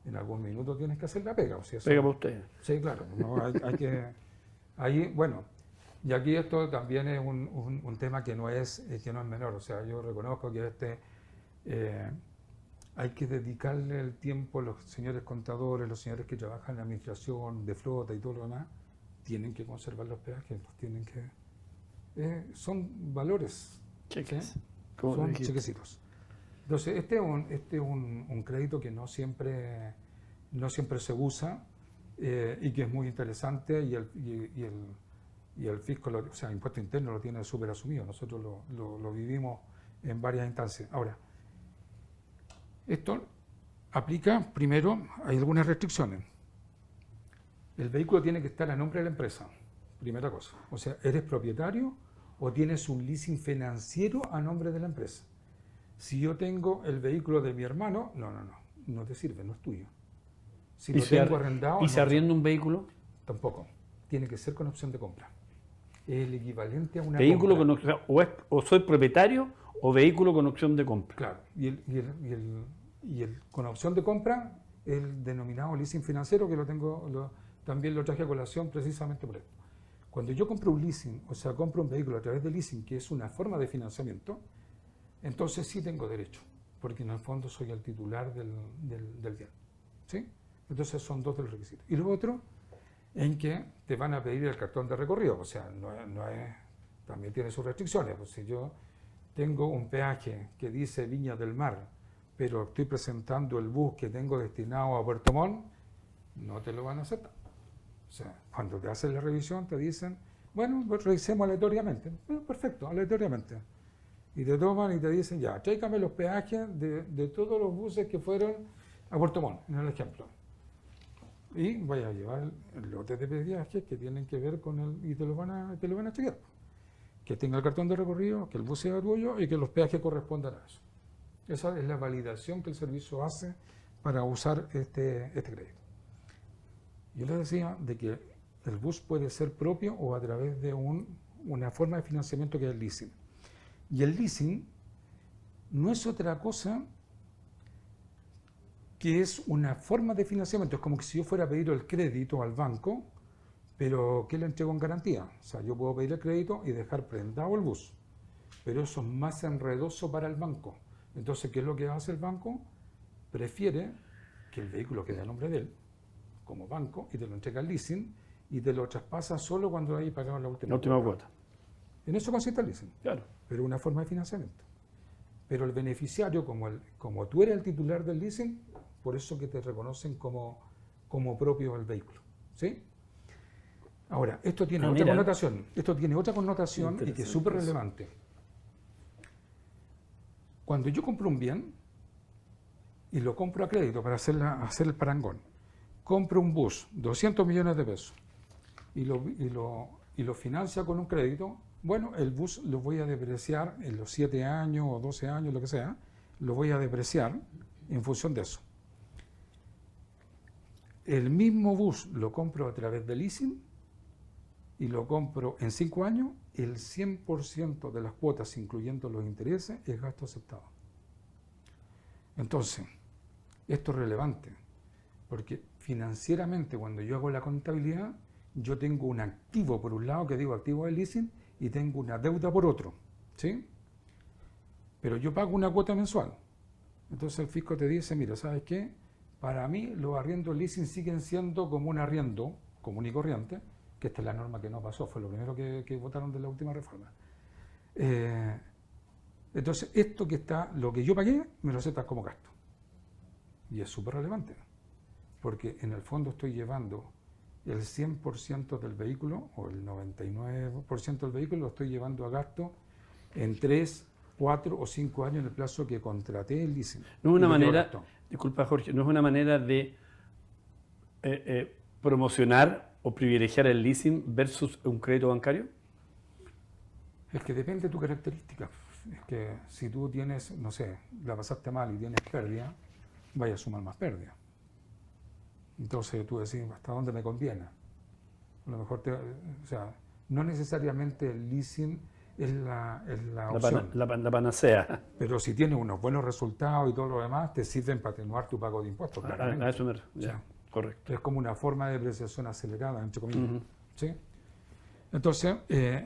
en algún minuto tienes que hacer la pega. O sea, pega para usted. Sí, claro. No, hay que... Ahí, bueno, y aquí esto también es un tema que no es menor. O sea, yo reconozco que hay que dedicarle el tiempo, los señores contadores, los señores que trabajan en la administración de flota y todo lo demás, tienen que conservar los peajes, tienen que... son valores. Cheques. Son chequecitos. Entonces, este es un crédito que no siempre se usa y que es muy interesante y el fisco, o sea, el impuesto interno lo tiene súper asumido. Nosotros lo vivimos en varias instancias. Ahora, esto aplica, primero, hay algunas restricciones. El vehículo tiene que estar a nombre de la empresa, primera cosa. O sea, ¿eres propietario o tienes un leasing financiero a nombre de la empresa? Si yo tengo el vehículo de mi hermano, no te sirve, no es tuyo. Si lo tengo arrendado... ¿Y se arrienda un vehículo? Tampoco. Tiene que ser con opción de compra. Es el equivalente a una vehículo compra. O soy propietario o vehículo con opción de compra. Claro. Y el con opción de compra, el denominado leasing financiero, que también lo traje a colación precisamente por esto. Cuando yo compro un leasing, o sea, compro un vehículo a través de leasing, que es una forma de financiamiento, entonces sí tengo derecho, porque en el fondo soy el titular del bien. ¿Sí? Entonces son dos de los requisitos. Y lo otro, en que te van a pedir el cartón de recorrido, o sea, también tiene sus restricciones. Pues si yo tengo un peaje que dice Viña del Mar, pero estoy presentando el bus que tengo destinado a Puerto Montt, no te lo van a aceptar. O sea, cuando te hacen la revisión te dicen, bueno, pues revisemos aleatoriamente. Bueno, perfecto, aleatoriamente. Y te toman y te dicen, ya, tráigame los peajes de todos los buses que fueron a Puerto Montt, en el ejemplo. Y vaya a llevar el lote de peajes que tienen que ver con y te lo van a chequear. Que tenga el cartón de recorrido, que el bus sea tuyo y que los peajes correspondan a eso. Esa es la validación que el servicio hace para usar este crédito. Yo les decía de que el bus puede ser propio o a través de una forma de financiamiento que es el leasing. Y el leasing no es otra cosa que es una forma de financiamiento. Es como que si yo fuera a pedir el crédito al banco, pero ¿qué le entrego en garantía? O sea, yo puedo pedir el crédito y dejar prendado el bus, pero eso es más enredoso para el banco. Entonces, ¿qué es lo que hace el banco? Prefiere que el vehículo quede a nombre de él, como banco, y te lo entrega al leasing, y te lo traspasa solo cuando hayas pagado la última cuota. En eso consiste el leasing. Claro. Pero una forma de financiamiento. Pero el beneficiario, como tú eres el titular del leasing, por eso que te reconocen como propio el vehículo. ¿Sí? Ahora, esto tiene otra connotación. Esto tiene otra connotación y que es súper relevante. Cuando yo compro un bien y lo compro a crédito para hacer el parangón, compro un bus, 200 millones de pesos, y lo financia con un crédito, bueno, el bus lo voy a depreciar en los 7 años o 12 años, lo que sea, lo voy a depreciar en función de eso. El mismo bus lo compro a través de leasing y lo compro en 5 años, el 100% de las cuotas, incluyendo los intereses, es gasto aceptado. Entonces, esto es relevante, porque financieramente cuando yo hago la contabilidad, yo tengo un activo por un lado, que digo activo de leasing, y tengo una deuda por otro, ¿sí? Pero yo pago una cuota mensual. Entonces el fisco te dice, mira, ¿sabes qué? Para mí los arriendos leasing siguen siendo como un arriendo común y corriente, que esta es la norma que no pasó, fue lo primero que votaron de la última reforma. Entonces esto que está, lo que yo pagué, me lo aceptas como gasto. Y es súper relevante, porque en el fondo estoy llevando el 100% del vehículo, o el 99% del vehículo, lo estoy llevando a gasto en 3 4 o 5 años en el plazo que contraté el leasing. No es una Y lo manera, gasto. disculpa Jorge, no es una manera de promocionar o privilegiar el leasing versus un crédito bancario. Es que depende de tu característica. Es que si tú tienes, no sé, la pasaste mal y tienes pérdida, vaya a sumar más pérdida. Entonces tú decís, ¿hasta dónde me conviene? A lo mejor, o sea, no necesariamente el leasing es la opción. La panacea. Pero si tienes unos buenos resultados y todo lo demás, te sirven para atenuar tu pago de impuestos. A eso me refiero. Ya. Correcto. Es como una forma de depreciación acelerada, entre comillas. Ujú. ¿Sí? Entonces,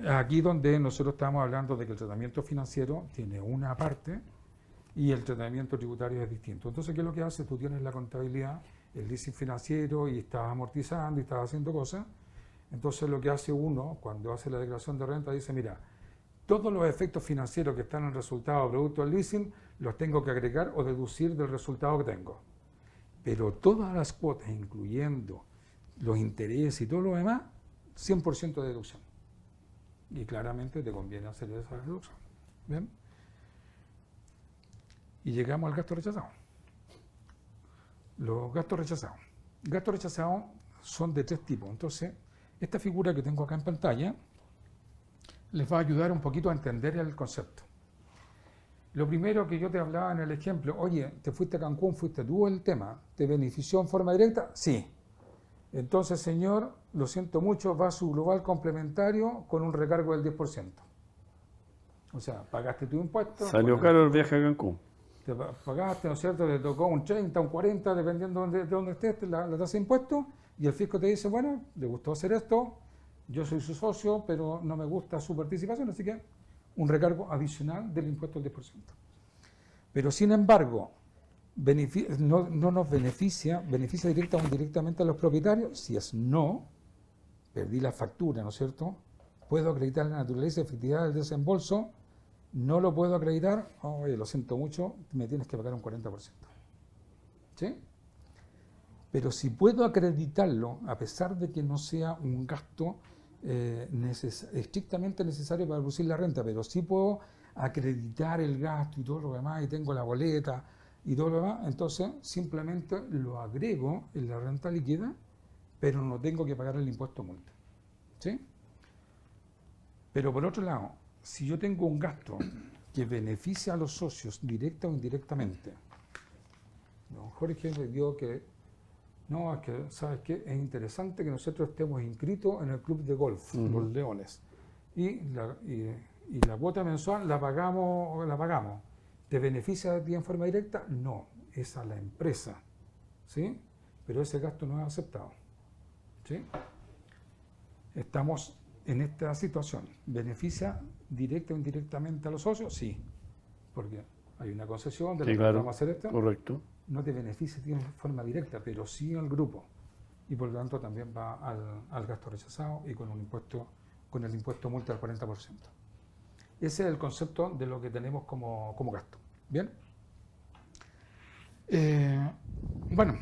aquí donde nosotros estamos hablando de que el tratamiento financiero tiene una parte y el tratamiento tributario es distinto. Entonces, ¿qué es lo que hace? Tú tienes la contabilidad, el leasing financiero y estás amortizando y estás haciendo cosas. Entonces, lo que hace uno cuando hace la declaración de renta dice, mira, todos los efectos financieros que están en el resultado producto del leasing los tengo que agregar o deducir del resultado que tengo. Pero todas las cuotas, incluyendo los intereses y todo lo demás, 100% de deducción. Y claramente te conviene hacer esa deducción. ¿Bien? Y llegamos al gasto rechazado. Los gastos rechazados. Gastos rechazados son de 3 tipos. Entonces, esta figura que tengo acá en pantalla les va a ayudar un poquito a entender el concepto. Lo primero que yo te hablaba en el ejemplo, oye, te fuiste a Cancún, fuiste tú el tema, ¿te benefició en forma directa? Sí. Entonces, señor, lo siento mucho, va a su global complementario con un recargo del 10%. O sea, pagaste tu impuesto. Salió caro el viaje a Cancún. Te pagaste, ¿no es cierto? Te tocó un 30, un 40, dependiendo de dónde estés, la tasa de impuesto, y el fisco te dice, bueno, le gustó hacer esto, yo soy su socio, pero no me gusta su participación, así que un recargo adicional del impuesto del 10%. Pero sin embargo, no nos beneficia directa o indirectamente a los propietarios. Si es no, perdí la factura, ¿no es cierto? Puedo acreditar la naturaleza y efectividad del desembolso, no lo puedo acreditar, oye, lo siento mucho, me tienes que pagar un 40%. ¿Sí? Pero si puedo acreditarlo, a pesar de que no sea un gasto estrictamente necesario para producir la renta, pero sí puedo acreditar el gasto y todo lo demás, y tengo la boleta y todo lo demás, entonces simplemente lo agrego en la renta líquida, pero no tengo que pagar el impuesto multa. ¿Sí? Pero por otro lado, si yo tengo un gasto que beneficia a los socios directa o indirectamente, don Jorge me dio que no, es que, ¿sabes qué? Es interesante que nosotros estemos inscritos en el club de golf, Los Leones. Y la cuota mensual la pagamos. ¿Te beneficia a ti en forma directa? No, es a la empresa. ¿Sí? Pero ese gasto no es aceptado. ¿Sí? Estamos en esta situación. ¿Beneficia directa o indirectamente a los socios? Sí. Porque hay una concesión de la que vamos a hacer esto. Correcto. No te beneficia en forma directa, pero sí al grupo. Y por lo tanto también va al gasto rechazado y con el impuesto multa del 40%. Ese es el concepto de lo que tenemos como gasto. ¿Bien? Bueno,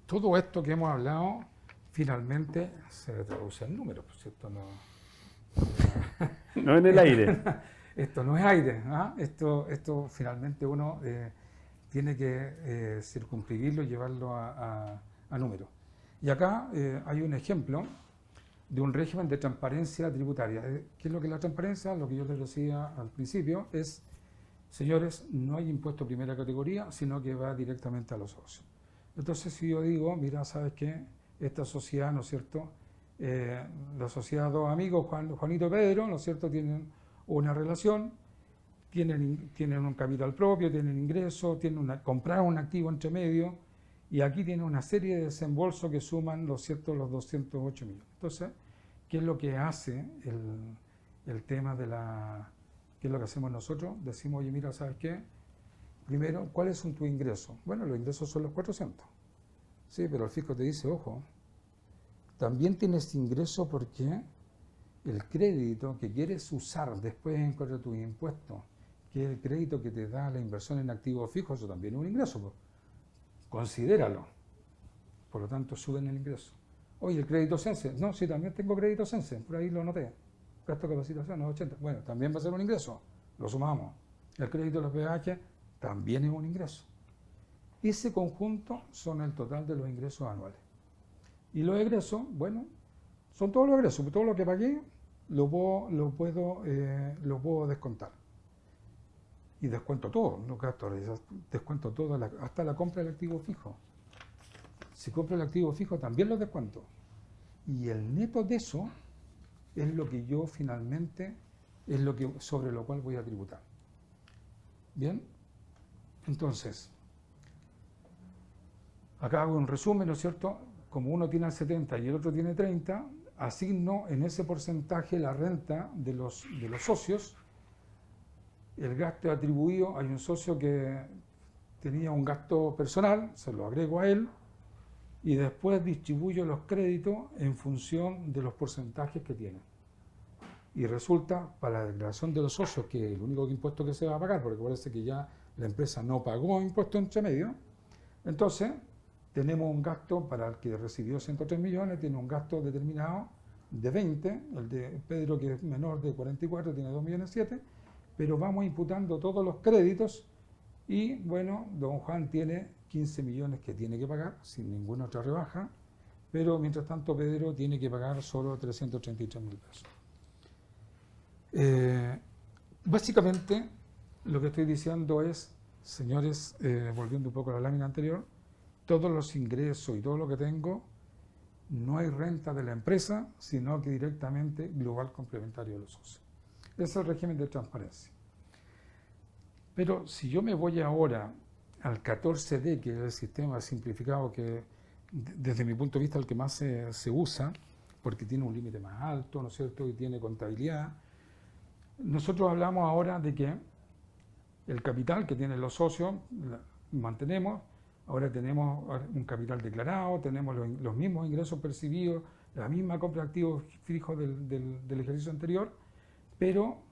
todo esto que hemos hablado finalmente se traduce en números, ¿cierto? No en el aire. Esto no es aire, ¿ah? Esto finalmente uno tiene que circunscribirlo y llevarlo a números. Y acá hay un ejemplo de un régimen de transparencia tributaria. ¿Qué es lo que es la transparencia? Lo que yo les decía al principio es, señores, no hay impuesto de primera categoría, sino que va directamente a los socios. Entonces, si yo digo, mira, ¿sabes qué? Esta sociedad, ¿no es cierto? La sociedad, dos amigos, Juanito y Pedro, ¿no es cierto?, tienen una relación, tienen un capital propio, tienen ingresos, compraron un activo entre medio, y aquí tienen una serie de desembolsos que suman, los 208 millones. Entonces, ¿qué es lo que hace el tema de qué es lo que hacemos nosotros? Decimos, oye, mira, ¿sabes qué? Primero, ¿cuáles son tus ingresos? Bueno, los ingresos son los 400. Sí, pero el fisco te dice, ojo, también tienes ingreso porque el crédito que quieres usar después en contra de tus impuestos, que es el crédito que te da la inversión en activos fijos, eso también es un ingreso. Pues. Considéralo. Por lo tanto, suben el ingreso. Oye, el crédito Sense. No, sí, también tengo crédito Sense. Por ahí lo noté. Gasto de capacitación, 80. Bueno, también va a ser un ingreso. Lo sumamos. El crédito de los peajes también es un ingreso. Ese conjunto son el total de los ingresos anuales. Y los egresos, bueno, son todos los egresos, todo lo que pagué lo puedo descontar. Y descuento todo, los gastos, descuento todo, hasta la compra del activo fijo. Si compro el activo fijo también lo descuento. Y el neto de eso es lo que yo finalmente, sobre lo cual voy a tributar. Bien, entonces, acá hago un resumen, ¿no es cierto? Como uno tiene el 70 y el otro tiene 30, asigno en ese porcentaje la renta de los socios. El gasto atribuido, hay un socio que tenía un gasto personal, se lo agrego a él, y después distribuyo los créditos en función de los porcentajes que tienen. Y resulta, para la declaración de los socios, que es el único impuesto que se va a pagar, porque parece que ya la empresa no pagó impuesto entre medio, entonces tenemos un gasto para el que recibió 103 millones, tiene un gasto determinado de 20, el de Pedro, que es menor, de 44, tiene 2,7 millones, pero vamos imputando todos los créditos y, bueno, don Juan tiene 15 millones que tiene que pagar sin ninguna otra rebaja, pero mientras tanto Pedro tiene que pagar solo 333.000 pesos. Básicamente lo que estoy diciendo es, señores, volviendo un poco a la lámina anterior, todos los ingresos y todo lo que tengo, no hay renta de la empresa, sino que directamente global complementario de los socios. Ese es el régimen de transparencia. Pero si yo me voy ahora al 14D, que es el sistema simplificado que desde mi punto de vista el que más se usa, porque tiene un límite más alto, ¿no es cierto?, y tiene contabilidad. Nosotros hablamos ahora de que el capital que tienen los socios mantenemos, ahora tenemos un capital declarado, tenemos los mismos ingresos percibidos, la misma compra de activos fijos del ejercicio anterior, pero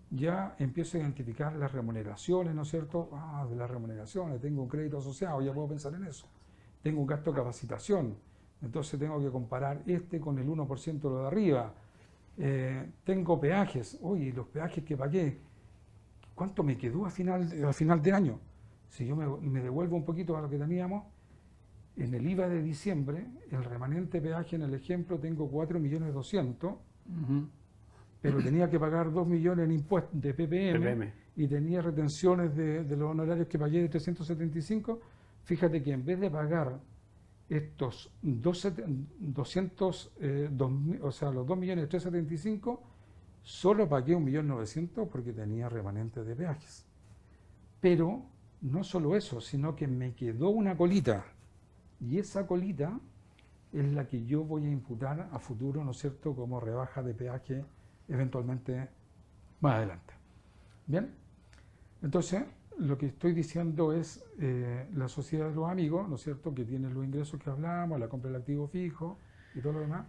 ya empiezo a identificar las remuneraciones, ¿no es cierto? De las remuneraciones, tengo un crédito asociado, ya puedo pensar en eso. Tengo un gasto de capacitación, entonces tengo que comparar con el 1% de lo de arriba. Tengo peajes, oye, los peajes que pagué, ¿cuánto me quedó a final de año? Si yo me devuelvo un poquito a lo que teníamos, en el IVA de diciembre, el remanente peaje en el ejemplo tengo 4.200.000, pero tenía que pagar 2 millones en impuestos de PPM, y tenía retenciones de los honorarios que pagué de 375. Fíjate que en vez de pagar estos 2.375.000, o sea, los 2.375.000, solo pagué 1.900.000 porque tenía remanente de peajes. Pero no solo eso, sino que me quedó una colita, y esa colita es la que yo voy a imputar a futuro, ¿no es cierto?, como rebaja de peaje eventualmente más adelante. Bien, entonces lo que estoy diciendo es la sociedad de los amigos, ¿no es cierto?, que tienen los ingresos que hablamos, la compra del activo fijo y todo lo demás.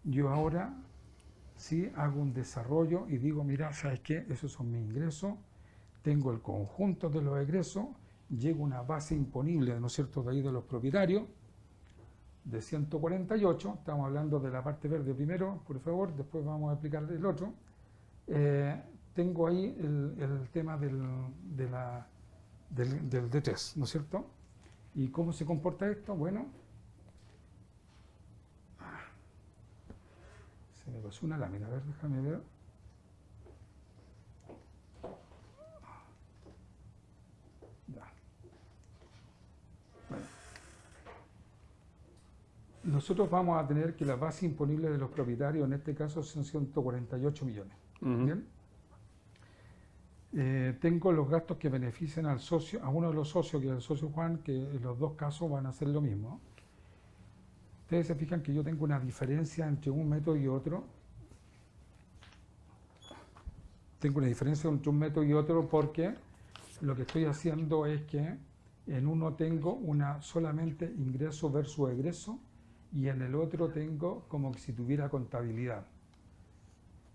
Yo ahora sí hago un desarrollo y digo, mira, ¿sabes qué? Esos son mis ingresos, tengo el conjunto de los egresos, llego a una base imponible, ¿no es cierto?, de ahí de los propietarios, de 148, estamos hablando de la parte verde primero, por favor, después vamos a explicar el otro. Tengo ahí el tema del D3, ¿no es cierto? ¿Y cómo se comporta esto? Bueno, se me pasó una lámina, a ver, déjame ver. Nosotros vamos a tener que la base imponible de los propietarios, en este caso, son 148 millones. ¿Bien? Tengo los gastos que benefician al socio, a uno de los socios, que es el socio Juan, que en los dos casos van a ser lo mismo. Ustedes se fijan que yo tengo una diferencia entre un método y otro. Tengo una diferencia entre un método y otro porque lo que estoy haciendo es que en uno tengo solamente ingreso versus egreso, y en el otro tengo como si tuviera contabilidad.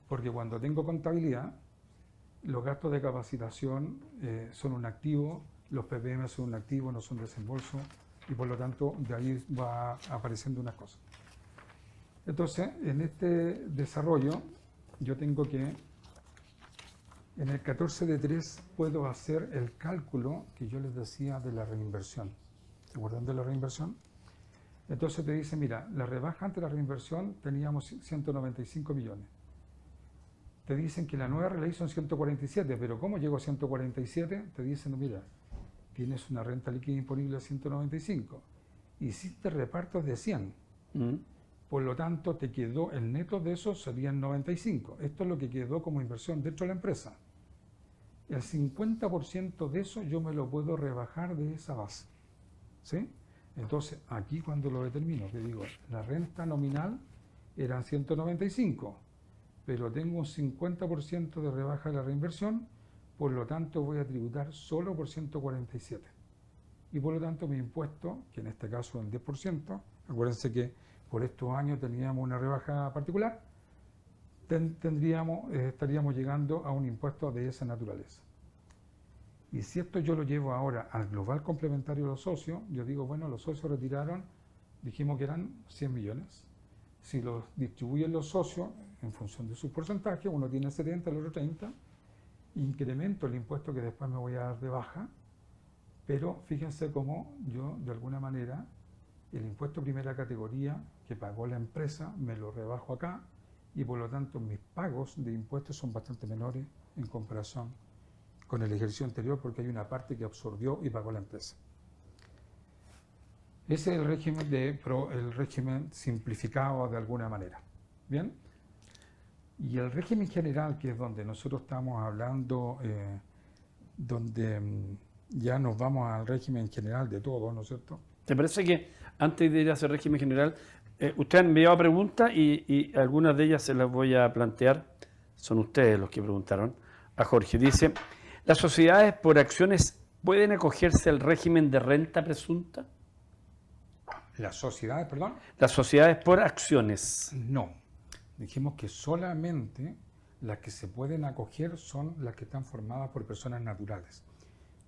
Porque cuando tengo contabilidad, los gastos de capacitación son un activo, los PPM son un activo, no son desembolso, y por lo tanto de ahí va apareciendo una cosa. Entonces, en este desarrollo, yo tengo que En el 14.3 puedo hacer el cálculo que yo les decía de la reinversión. ¿Se acuerdan de la reinversión? Entonces te dice, mira, la rebaja ante la reinversión teníamos 195 millones. Te dicen que la nueva ley son 147, pero ¿cómo llegó a 147? Te dicen, mira, tienes una renta líquida imponible de 195. Hiciste repartos de 100. Por lo tanto, te quedó el neto de eso serían 95. Esto es lo que quedó como inversión dentro de la empresa. El 50% de eso yo me lo puedo rebajar de esa base. ¿Sí? Entonces, aquí cuando lo determino, te digo, la renta nominal eran 195, pero tengo un 50% de rebaja de la reinversión, por lo tanto voy a tributar solo por 147. Y por lo tanto mi impuesto, que en este caso es el 10%, acuérdense que por estos años teníamos una rebaja particular, estaríamos llegando a un impuesto de esa naturaleza. Y si esto yo lo llevo ahora al global complementario de los socios, yo digo, bueno, los socios retiraron, dijimos que eran 100 millones. Si los distribuyen los socios en función de sus porcentajes, uno tiene 70, el otro 30, incremento el impuesto que después me voy a dar de baja, pero fíjense cómo yo, de alguna manera, el impuesto primera categoría que pagó la empresa me lo rebajo acá y por lo tanto mis pagos de impuestos son bastante menores en comparación con el ejercicio anterior porque hay una parte que absorbió y pagó la empresa. Ese es el régimen simplificado de alguna manera. ¿Bien? Y el régimen general, que es donde nosotros estamos hablando, donde ya nos vamos al régimen general de todo, ¿no es cierto? ¿Te parece que antes de ir a ese régimen general, usted ha enviado preguntas y algunas de ellas se las voy a plantear? Son ustedes los que preguntaron. A Jorge dice, ¿las sociedades por acciones pueden acogerse al régimen de renta presunta? ¿Las sociedades, perdón? Las sociedades por acciones. No. Dijimos que solamente las que se pueden acoger son las que están formadas por personas naturales.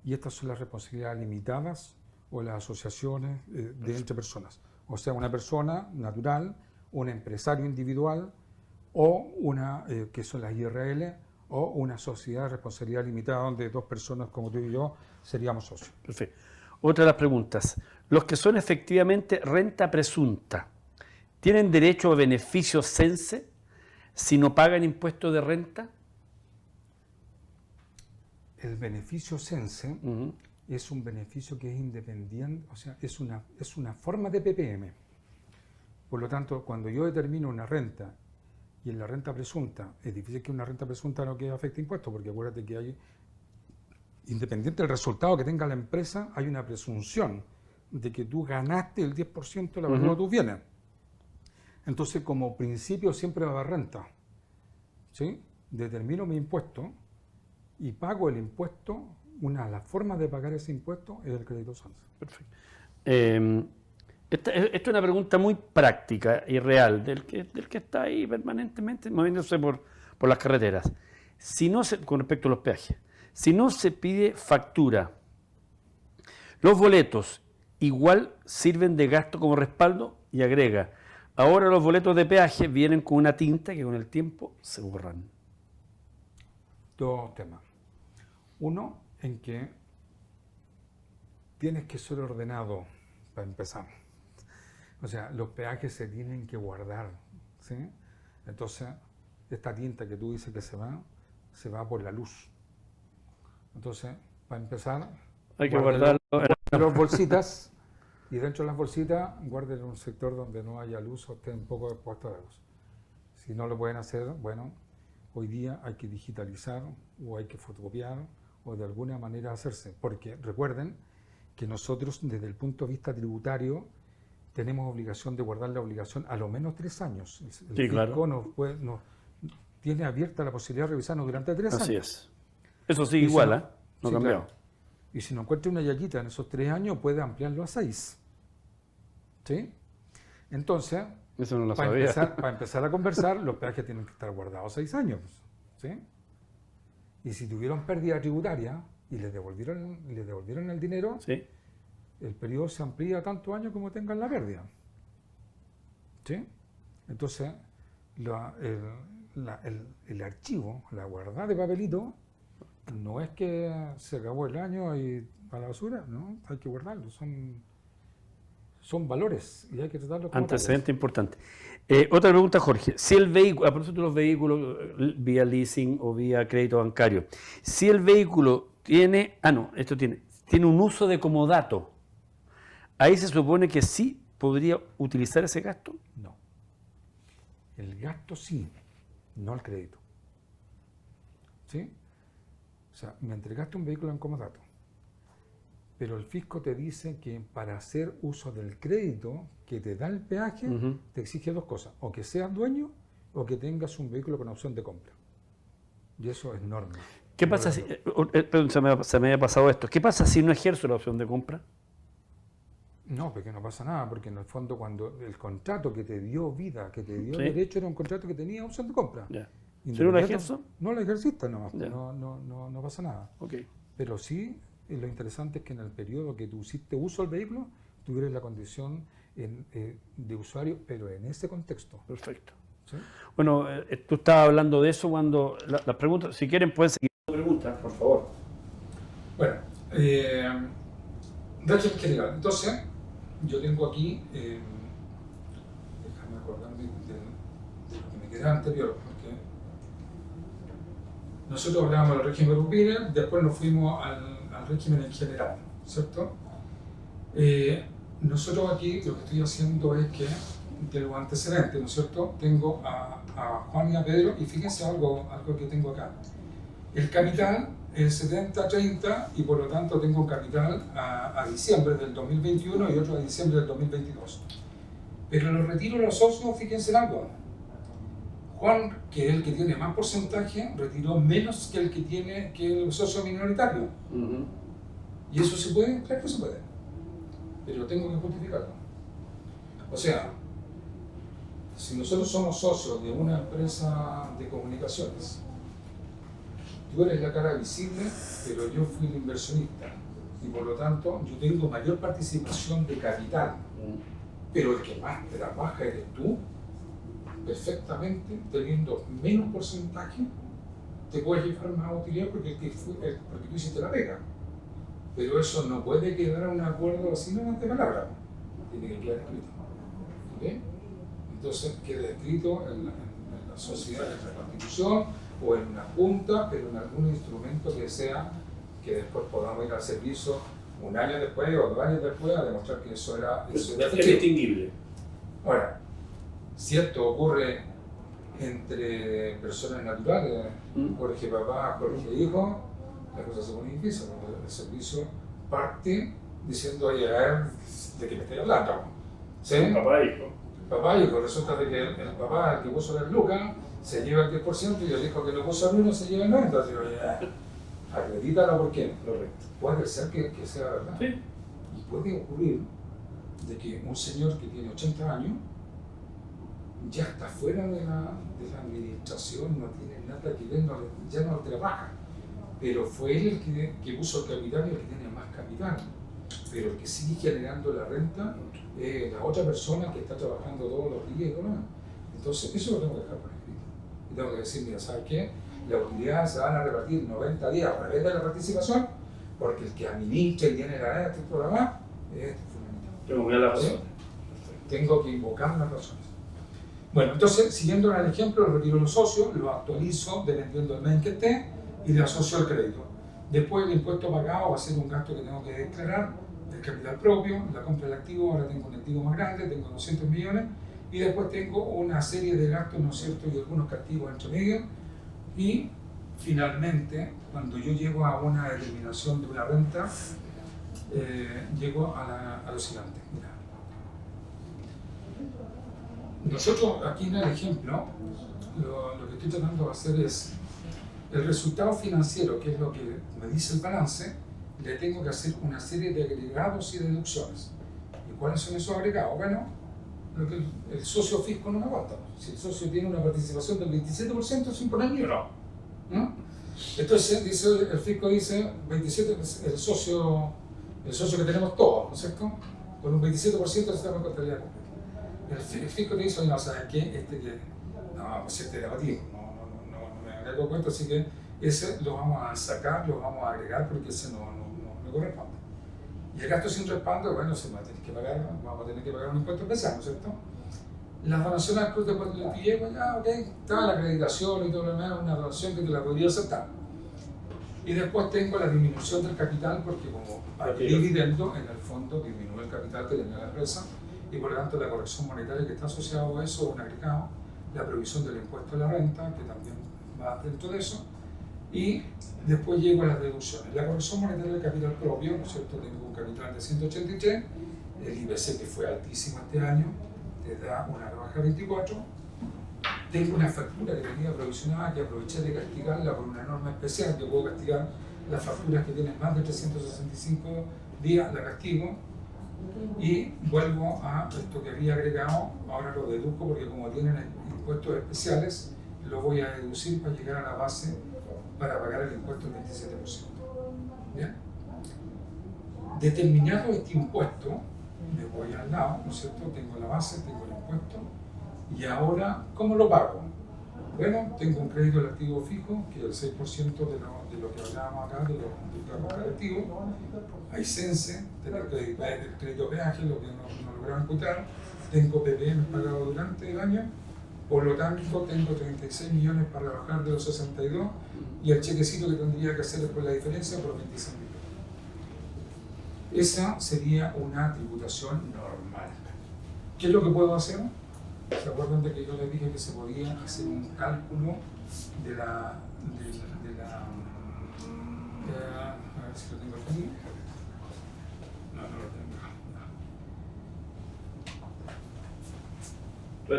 Y estas son las responsabilidades limitadas o las asociaciones de entre personas. O sea, una persona natural, un empresario individual o una, que son las IRL, o una sociedad de responsabilidad limitada donde dos personas como tú y yo seríamos socios. Perfecto. Otra de las preguntas. Los que son efectivamente renta presunta, ¿tienen derecho a beneficios CENSE si no pagan impuesto de renta? El beneficio CENSE es un beneficio que es independiente, o sea, es una forma de PPM. Por lo tanto, cuando yo determino una renta y en la renta presunta, es difícil que una renta presunta no que afecte impuestos, porque acuérdate que hay, independiente del resultado que tenga la empresa, hay una presunción de que tú ganaste el 10% de la valor de tus bienes. Entonces, como principio siempre va a haber renta. ¿Sí? Determino mi impuesto y pago el impuesto. Una de las formas de pagar ese impuesto es el crédito CENSE. Perfecto. Esta es una pregunta muy práctica y real del que está ahí permanentemente moviéndose por las carreteras. Si no con respecto a los peajes, si no se pide factura, los boletos igual sirven de gasto como respaldo, y agrega, ahora los boletos de peaje vienen con una tinta que con el tiempo se borran. Dos temas. Uno, en que tienes que ser ordenado para empezar. O sea, los peajes se tienen que guardar, ¿sí? Entonces, esta tinta que tú dices que se va por la luz. Entonces, para empezar, hay que guardarlo en las bolsitas, y dentro de las bolsitas guarden en un sector donde no haya luz o esté un poco expuesto a la luz. Si no lo pueden hacer, bueno, hoy día hay que digitalizar o hay que fotocopiar o de alguna manera hacerse, porque recuerden que nosotros desde el punto de vista tributario tenemos obligación de guardar la obligación a lo menos 3 años. El sí, claro. nos tiene abierta la posibilidad de revisarnos durante 3 años. Así es. Eso sigue igual, ¿eh? No sí, cambió. Claro. Y si no encuentra una yaquita en esos 3 años, puede ampliarlo a 6. ¿Sí? Entonces, eso no lo sabía. Para empezar a conversar, los peajes tienen que estar guardados 6 años. ¿Sí? Y si tuvieron pérdida tributaria y les devolvieron el dinero, sí, el periodo se amplía tantos años como tengan la pérdida. ¿Sí? Entonces, el archivo, la guardada de papelito, no es que se acabó el año y a la basura, ¿no? Hay que guardarlo, son valores y hay que tratarlos como Antecedente tales. importante. Otra pregunta, Jorge. Si el vehículo, a propósito de los vehículos vía leasing o vía crédito bancario, si el vehículo tiene, tiene un uso de comodato, ahí se supone que sí podría utilizar ese gasto. No. El gasto sí, no el crédito. ¿Sí? O sea, me entregaste un vehículo en comodato, pero el fisco te dice que para hacer uso del crédito que te da el peaje, te exige dos cosas, o que seas dueño o que tengas un vehículo con opción de compra. Y eso es norma. ¿Qué pasa si, perdón, se me había pasado esto, ¿qué pasa si no ejerzo la opción de compra? No, porque no pasa nada, porque en el fondo cuando el contrato que te dio vida, que te dio Sí. derecho, era un contrato que tenía opción de compra. Ya. ¿Si no la Independiente- ejerzo? No la ejerciste nomás, Ya. no pasa nada. Ok, Pero sí, lo interesante es que en el periodo que tú hiciste uso del vehículo, tuvieras la condición de usuario, pero en ese contexto. perfecto. ¿Sí? Bueno, tú estabas hablando de eso cuando las preguntas, si quieren pueden seguir preguntas, por favor. Bueno, régimen general. Entonces, yo tengo aquí, déjame acordarme de lo que me quedaba anterior, porque nosotros hablábamos del régimen grupal, después nos fuimos al régimen en general, ¿cierto? Nosotros aquí lo que estoy haciendo es que, de los antecedentes, ¿no es cierto? Tengo a Juan y a Pedro, y fíjense algo que tengo acá. El capital es 70-30 y por lo tanto tengo un capital a diciembre del 2021 y otro a diciembre del 2022. Pero los retiros de los socios, fíjense en algo. Juan, que es el que tiene más porcentaje, retiró menos que el socio minoritario. ¿Y eso se puede? Claro que se puede. Pero tengo que justificarlo. O sea, si nosotros somos socios de una empresa de comunicaciones, tú eres la cara visible, pero yo fui el inversionista y por lo tanto yo tengo mayor participación de capital, pero el que más trabaja eres tú, perfectamente, teniendo menos porcentaje, te puedes llevar más utilidad porque tú hiciste la pega. Pero eso no puede quedar un acuerdo así nomás de palabra, tiene que quedar escrito. ¿Okay? Entonces queda escrito en la sociedad, en la constitución, o en una junta, pero en algún instrumento que después podamos ir al servicio un año después o 2 años después a demostrar que eso era Es distinguible. Ahora, si esto ocurre entre personas naturales, Jorge papá, Jorge hijo, la cosa se pone difícil, porque el servicio parte diciendo, oye, a ver, ¿de qué me estoy hablando? ¿Sí? Papá e hijo. Papá y hijo, resulta de que el papá, el que puso las lucas, se lleva el 10% y el hijo que lo puso al 1 se lleva el 90%. Así que, acredítalo, ¿por qué? Correcto. Puede ser que sea verdad. Sí. Y puede ocurrir de que un señor que tiene 80 años ya está fuera de la administración, no tiene nada que ver, ya no trabaja. Pero fue él el que puso el capital y el que tiene más capital. Pero el que sigue generando la renta es la otra persona que está trabajando todos los días y demás. Entonces, eso lo tengo que dejar por escrito. Y tengo que decir, mira, ¿sabes qué? Las utilidades se van a repartir 90 días a través de la participación, porque el que administra y tiene la red de este programa es fundamental. Tengo que dar la razón. Tengo que invocar las razones. Bueno, entonces, siguiendo el ejemplo, retiro los socios, los actualizo dependiendo del mes en que esté y le asocio al crédito. Después el impuesto pagado va a ser un gasto que tengo que declarar, el capital propio, la compra del activo, ahora tengo un activo más grande, tengo 200 millones, y después tengo una serie de gastos, ¿no es cierto?, y algunos castigos entre medio, y finalmente, cuando yo llego a una determinación de una renta, llego a lo siguiente. Mira. Nosotros aquí en el ejemplo, lo que estoy tratando de hacer es el resultado financiero, que es lo que me dice el balance, le tengo que hacer una serie de agregados y deducciones. ¿Y cuáles son esos agregados? Bueno, lo que el socio fisco no me aguanta. Si el socio tiene una participación del 27% sin poner ni uno, ¿no? Entonces el fisco dice 27, el socio que tenemos todos, ¿no es cierto? Con un 27% se llama contabilidad completa. El fisco te dice, oye, no, ¿sabes qué? No, pues este es negativo, no me hago cuenta, así que ese lo vamos a sacar, lo vamos a agregar porque ese no corresponde. Y el gasto sin respaldo, bueno, se va a tener que pagar, vamos a tener que pagar un impuesto especial, ¿no es cierto? Las donaciones al Club de Puerto Pillé, pues ya, ok, estaba la acreditación y todo lo demás, una donación que te la podría aceptar. Y después tengo la disminución del capital, porque como hay dividendo, en el fondo disminuye el capital que tenía la empresa, y por lo tanto la corrección monetaria que está asociada a eso, un agregado, la provisión del impuesto a la renta, que también va dentro de eso, y después llego a las deducciones. La corrección monetaria del capital propio, ¿no es cierto? Tengo un capital de 183, el IBC que fue altísimo este año, te da una rebaja de 24, tengo una factura que tenía provisionada que aproveché de castigarla por una norma especial que puedo castigar las facturas que tienen más de 365 días, la castigo y vuelvo a esto que había agregado, ahora lo deduzco porque como tienen impuestos especiales, lo voy a deducir para llegar a la base para pagar el impuesto del 27%. ¿Bien? Determinado este impuesto, me voy al lado, ¿no es cierto? Tengo la base, tengo el impuesto, y ahora, ¿cómo lo pago? Bueno, tengo un crédito del activo fijo, que es el 6% de lo que hablábamos acá, de los activos. Hay CENSE, tengo el crédito peaje, lo que no lograba imputar. Tengo PPM pagado durante el año, por lo tanto tengo 36 millones para bajar de los 62 y el chequecito que tendría que hacer después la diferencia por 26 millones. Esa sería una tributación normal. ¿Qué es lo que puedo hacer? ¿Se acuerdan de que yo les dije que se podía hacer un cálculo de la a ver si lo tengo aquí. No lo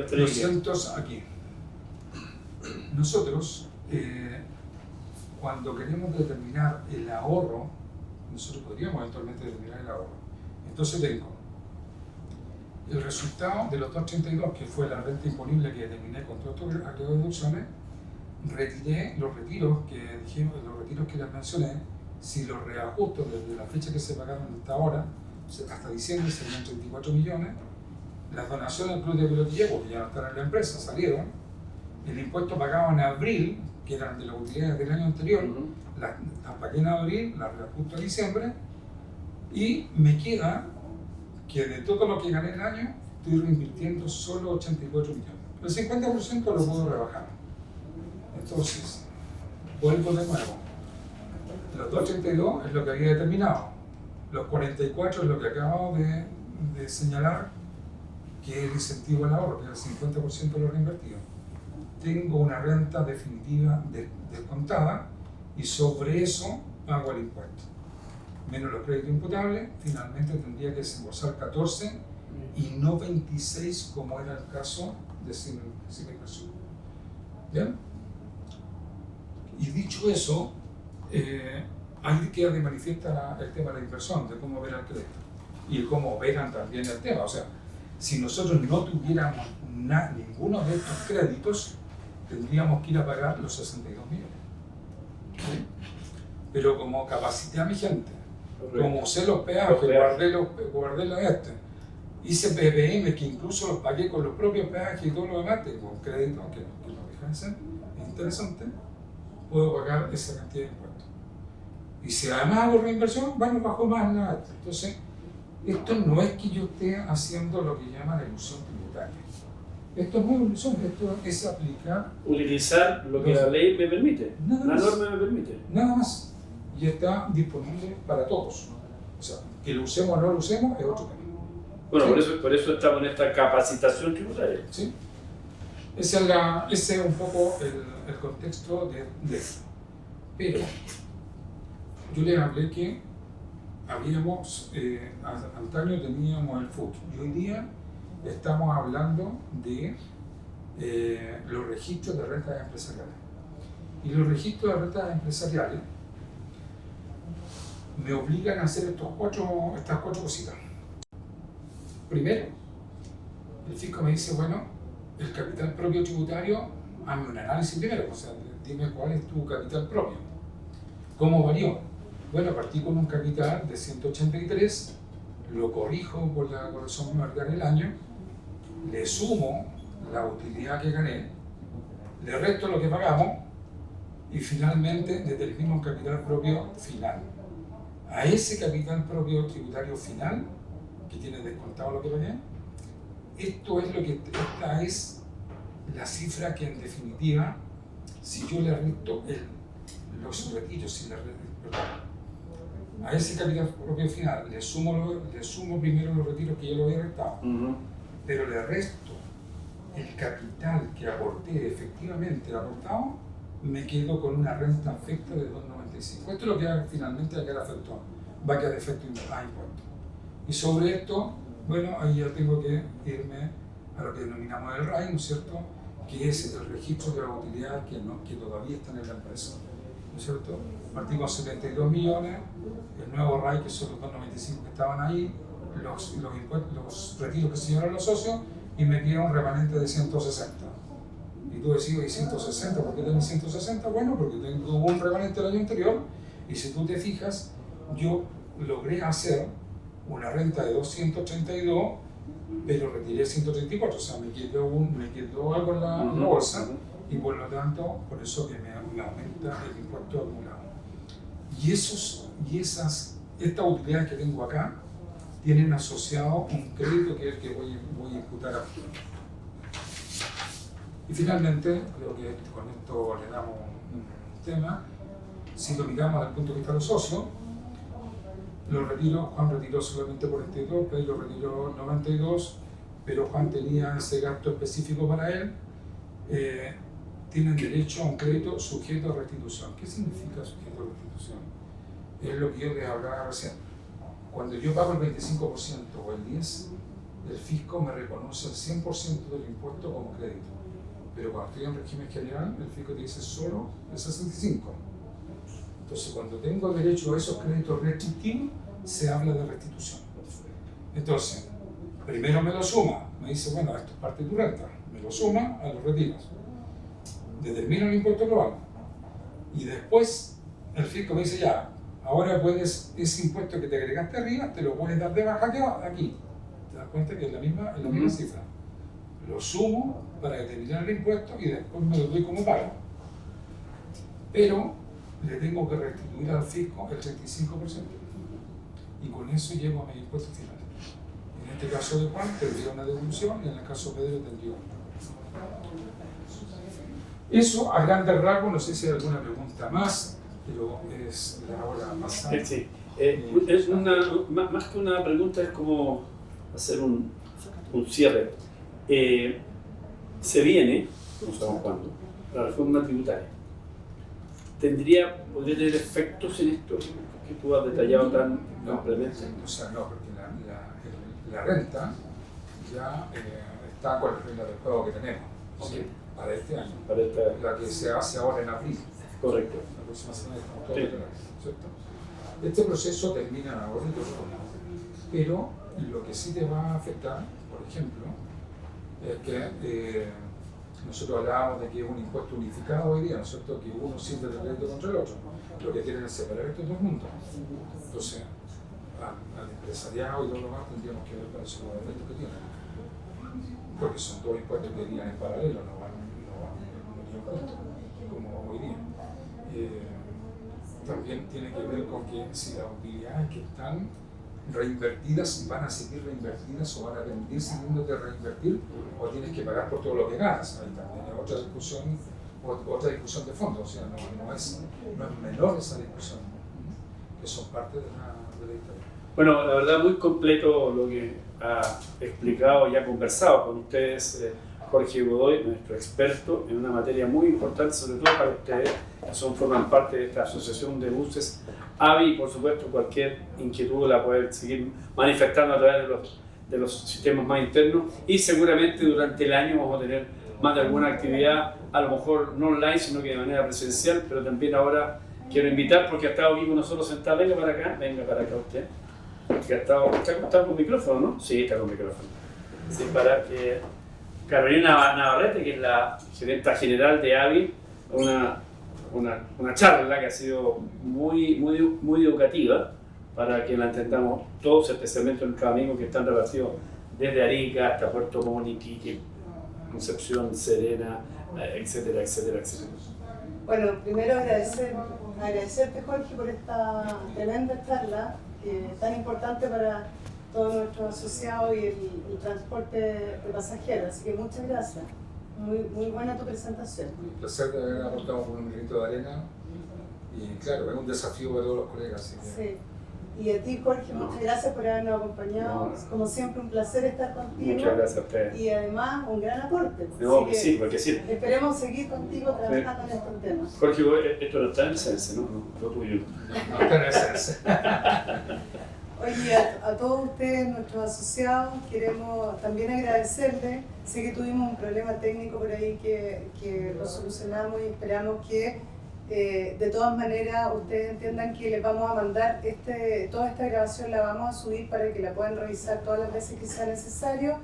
tengo. 200 aquí. Nosotros, cuando queremos determinar el ahorro, nosotros podríamos eventualmente determinar el ahorro. Entonces tengo el resultado de los 232, que fue la renta imponible que determiné con todas estas deducciones, retiré los retiros que dijimos, los retiros que les mencioné, si los reajusto desde la fecha que se pagaron hasta ahora, hasta diciembre serían 34 millones, las donaciones al Club de Pelotilla, porque ya no están en la empresa, salieron, el impuesto pagado en abril, que eran de las utilidades del año anterior, las pagué en abril, las reajusto en diciembre, y me queda que de todo lo que gané el año, estoy reinvirtiendo solo 84 millones. El 50% lo puedo rebajar. Entonces, vuelvo de nuevo. Los 282 es lo que había determinado. Los 44 es lo que acabo de señalar, que es el incentivo al ahorro, que es el 50% de lo reinvertido. Tengo una renta definitiva descontada y sobre eso pago el impuesto. Menos los créditos imputables, finalmente tendría que desembolsar 14 y no 26 como era el caso de Cimecasul. ¿Bien? Y dicho eso, ahí queda de manifiesta el tema de la inversión, de cómo ver el crédito y cómo operan también el tema. O sea, si nosotros no tuviéramos ninguno de estos créditos, tendríamos que ir a pagar los 62 millones. ¿Sí? Pero como capacité a mi gente, como usé los peajes, guardé la hice PPM, que incluso los pagué con los propios peajes y todo lo demás, tengo un crédito que no deja de ser interesante, puedo pagar esa cantidad de impuestos. Y si además hago reinversión, bueno, bajo más la Entonces, esto no es que yo esté haciendo lo que llaman la ilusión tributaria. Esto no es ilusión, esto es aplicar... Utilizar lo que la ley me permite, la norma me permite. Nada más. Y está disponible para todos. O sea, que lo usemos o no lo usemos es otro tema. Bueno, ¿sí? por eso estamos en esta capacitación tributaria. Sí. Ese es un poco el contexto de esto. Pero yo les hablé que habíamos, antaño teníamos el FUT y hoy día estamos hablando de los registros de rentas empresariales. Y los registros de rentas empresariales me obligan a hacer estas cuatro cositas. Primero, el fisco me dice, bueno, el capital propio tributario, hazme un análisis primero, o sea, dime cuál es tu capital propio. ¿Cómo varió? Bueno, partí con un capital de 183, lo corrijo por la corrección monetaria del año, le sumo la utilidad que gané, le resto lo que pagamos y finalmente determina un capital propio final. A ese capital propio tributario final, que tiene descontado lo que pagué, esta es la cifra que en definitiva, si yo le resto los retiros, a ese capital propio final le sumo primero los retiros que yo lo había restado, pero le resto el capital que aporté efectivamente aportado, me quedo con una renta afecta de 2,95. Esto es lo que finalmente va a quedar afectado, va a quedar efecto a impuesto. Y sobre esto, bueno, ahí ya tengo que irme a lo que denominamos el RAI, ¿no es cierto?, que es el registro de las utilidades que todavía están en la empresa, ¿no es cierto? Partí con 72 millones, el nuevo RAI, que son los 2,95 que estaban ahí, los retiros que se llevaron los socios, y me queda un remanente de 160. Y tú decís, ¿y 160? ¿Por qué tengo 160? Bueno, porque tengo un remanente del año anterior, y si tú te fijas, yo logré hacer una renta de 232, pero retiré 134, o sea, me quedó algo en la bolsa, y por lo tanto, por eso que me aumenta el impuesto acumulado. Y estas utilidades que tengo acá tienen asociado un crédito que es el que voy a imputar ahora. Y finalmente, creo que con esto le damos un tema. Si lo miramos desde el punto de vista de los socios, Juan retiró solamente 42, Pedro retiró 92, pero Juan tenía ese gasto específico para él. Tienen derecho a un crédito sujeto a restitución. ¿Qué significa sujeto a restitución? Es lo que yo les hablaba recién. Cuando yo pago el 25% o el 10%, el fisco me reconoce el 100% del impuesto como crédito. Pero cuando estoy en régimen general, el fisco te dice solo el 65%. Entonces, cuando tengo derecho a esos créditos restrictivos, se habla de restitución. Entonces, primero me lo suma, me dice, bueno, esto es parte de tu renta, me lo suma a los retiros. Determino el impuesto global. Y después, el fisco me dice, ya, ahora puedes, ese impuesto que te agregaste arriba, te lo puedes dar de baja aquí. ¿Te das cuenta que es la misma cifra? Lo sumo para determinar el impuesto y después me lo doy como pago. Pero le tengo que restituir al fisco el 35%. Y con eso llego a mi impuesto final. En este caso de Juan tendría una devolución y en el caso de Pedro tendría una. Eso a grandes rasgos, no sé si hay alguna pregunta más, pero es la hora pasada. Sí, es más que una pregunta, es como hacer un cierre. Se viene, no sabemos cuándo, la reforma tributaria. ¿Podría tener efectos en esto que tú has detallado tan ampliamente? O sea, no, porque la renta ya está con las reglas del juego que tenemos. Okay. ¿Sí? Para este año. La que se hace ahora en abril. Correcto. La próxima semana estamos todos ¿cierto? Este proceso termina ahora, pero lo que sí te va a afectar, por ejemplo, es que nosotros hablábamos de que es un impuesto unificado hoy día, ¿no es cierto? Que uno sirve de crédito contra el otro. Lo que quieren es separar estos dos mundos. Entonces, al empresariado y todo lo demás tendríamos que ver cuáles son los efectos que tienen. Porque son dos impuestos que irían en paralelo, no van juntos, como hoy día. También tiene que ver con que si las utilidades que están reinvertidas van a seguir reinvertidas o van a permitir siguiéndote reinvertir, o tienes que pagar por todo lo que ganas. Ahí también hay otra discusión de fondo, o sea, no es menor esa discusión, que son parte de la historia. Bueno, la verdad muy completo lo que ha explicado y ha conversado con ustedes Jorge Godoy, nuestro experto en una materia muy importante, sobre todo para ustedes que forman parte de esta asociación de buses AVI, y por supuesto cualquier inquietud la pueden seguir manifestando a través de los sistemas más internos, y seguramente durante el año vamos a tener más de alguna actividad, a lo mejor no online sino que de manera presencial, pero también ahora quiero invitar, porque ha estado aquí con nosotros sentado, venga para acá usted, que está con micrófono, ¿no? Sí, está con micrófono. Sí, para que Carolina Navarrete, que es la gerenta general de AVI, una charla que ha sido muy educativa para que la entendamos todos, especialmente nuestros amigos que están repartidos desde Arica hasta Puerto Montt, Iquique, Concepción, Serena, etcétera. Bueno, primero agradecerte, Jorge, por esta tremenda charla, tan importante para todos nuestros asociados y el transporte de pasajeros. Así que muchas gracias. Muy buena tu presentación. Un placer de haber aportado con un granito de arena. Y claro, es un desafío para todos los colegas. Así que... Sí. Y a ti, Jorge, muchas gracias por habernos acompañado. Como siempre, un placer estar contigo. Muchas gracias a ustedes. Y además, un gran aporte. No, que sí, porque sí. Esperemos seguir contigo trabajando en estos temas. Jorge, esto no está en el CENSE, ¿no? Lo tuyo. No, está en el CENSE. Oye, a todos ustedes, nuestros asociados, queremos también agradecerles. Sé que tuvimos un problema técnico por ahí que lo solucionamos y esperamos que de todas maneras ustedes entiendan que les vamos a mandar toda esta grabación, la vamos a subir para que la puedan revisar todas las veces que sea necesario.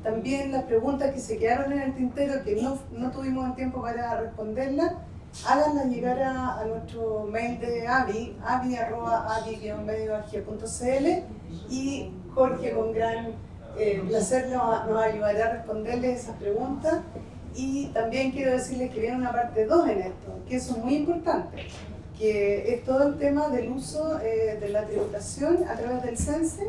También las preguntas que se quedaron en el tintero, que no tuvimos el tiempo para responderlas, háganlas llegar a nuestro mail de avi@avi-medioag.cl y Jorge con gran placer nos ayudará a responderles esas preguntas. Y también quiero decirles que viene una parte 2 en esto, que eso es muy importante, que es todo el tema del uso de la tributación a través del CENSE,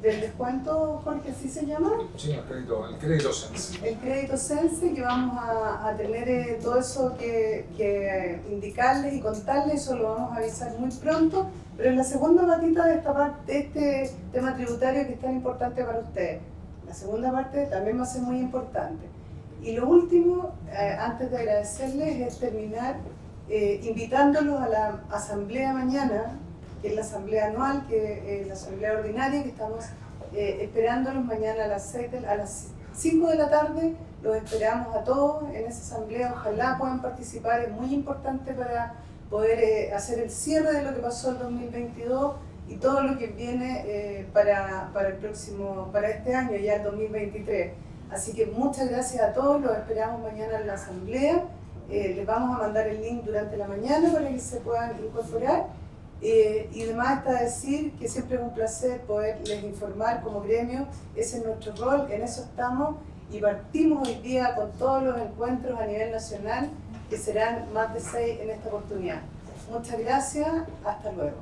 del descuento, Jorge, ¿así se llama? Sí, el crédito CENSE. El crédito CENSE, que vamos a tener todo eso que indicarles y contarles, eso lo vamos a avisar muy pronto, pero en la segunda patita de este tema tributario que es tan importante para ustedes. La segunda parte también va a ser muy importante. Y lo último, antes de agradecerles, es terminar invitándolos a la asamblea mañana, que es la asamblea anual, que es la asamblea ordinaria, que estamos esperándolos mañana a las 5 de la tarde. Los esperamos a todos en esa asamblea, ojalá puedan participar, es muy importante para poder hacer el cierre de lo que pasó el 2022 y todo lo que viene para este año, ya el 2023. Así que muchas gracias a todos, los esperamos mañana en la asamblea. Les vamos a mandar el link durante la mañana para que se puedan incorporar. Y además está decir que siempre es un placer poderles informar como gremio, ese es nuestro rol, en eso estamos y partimos hoy día con todos los encuentros a nivel nacional, que serán más de 6 en esta oportunidad. Muchas gracias, hasta luego.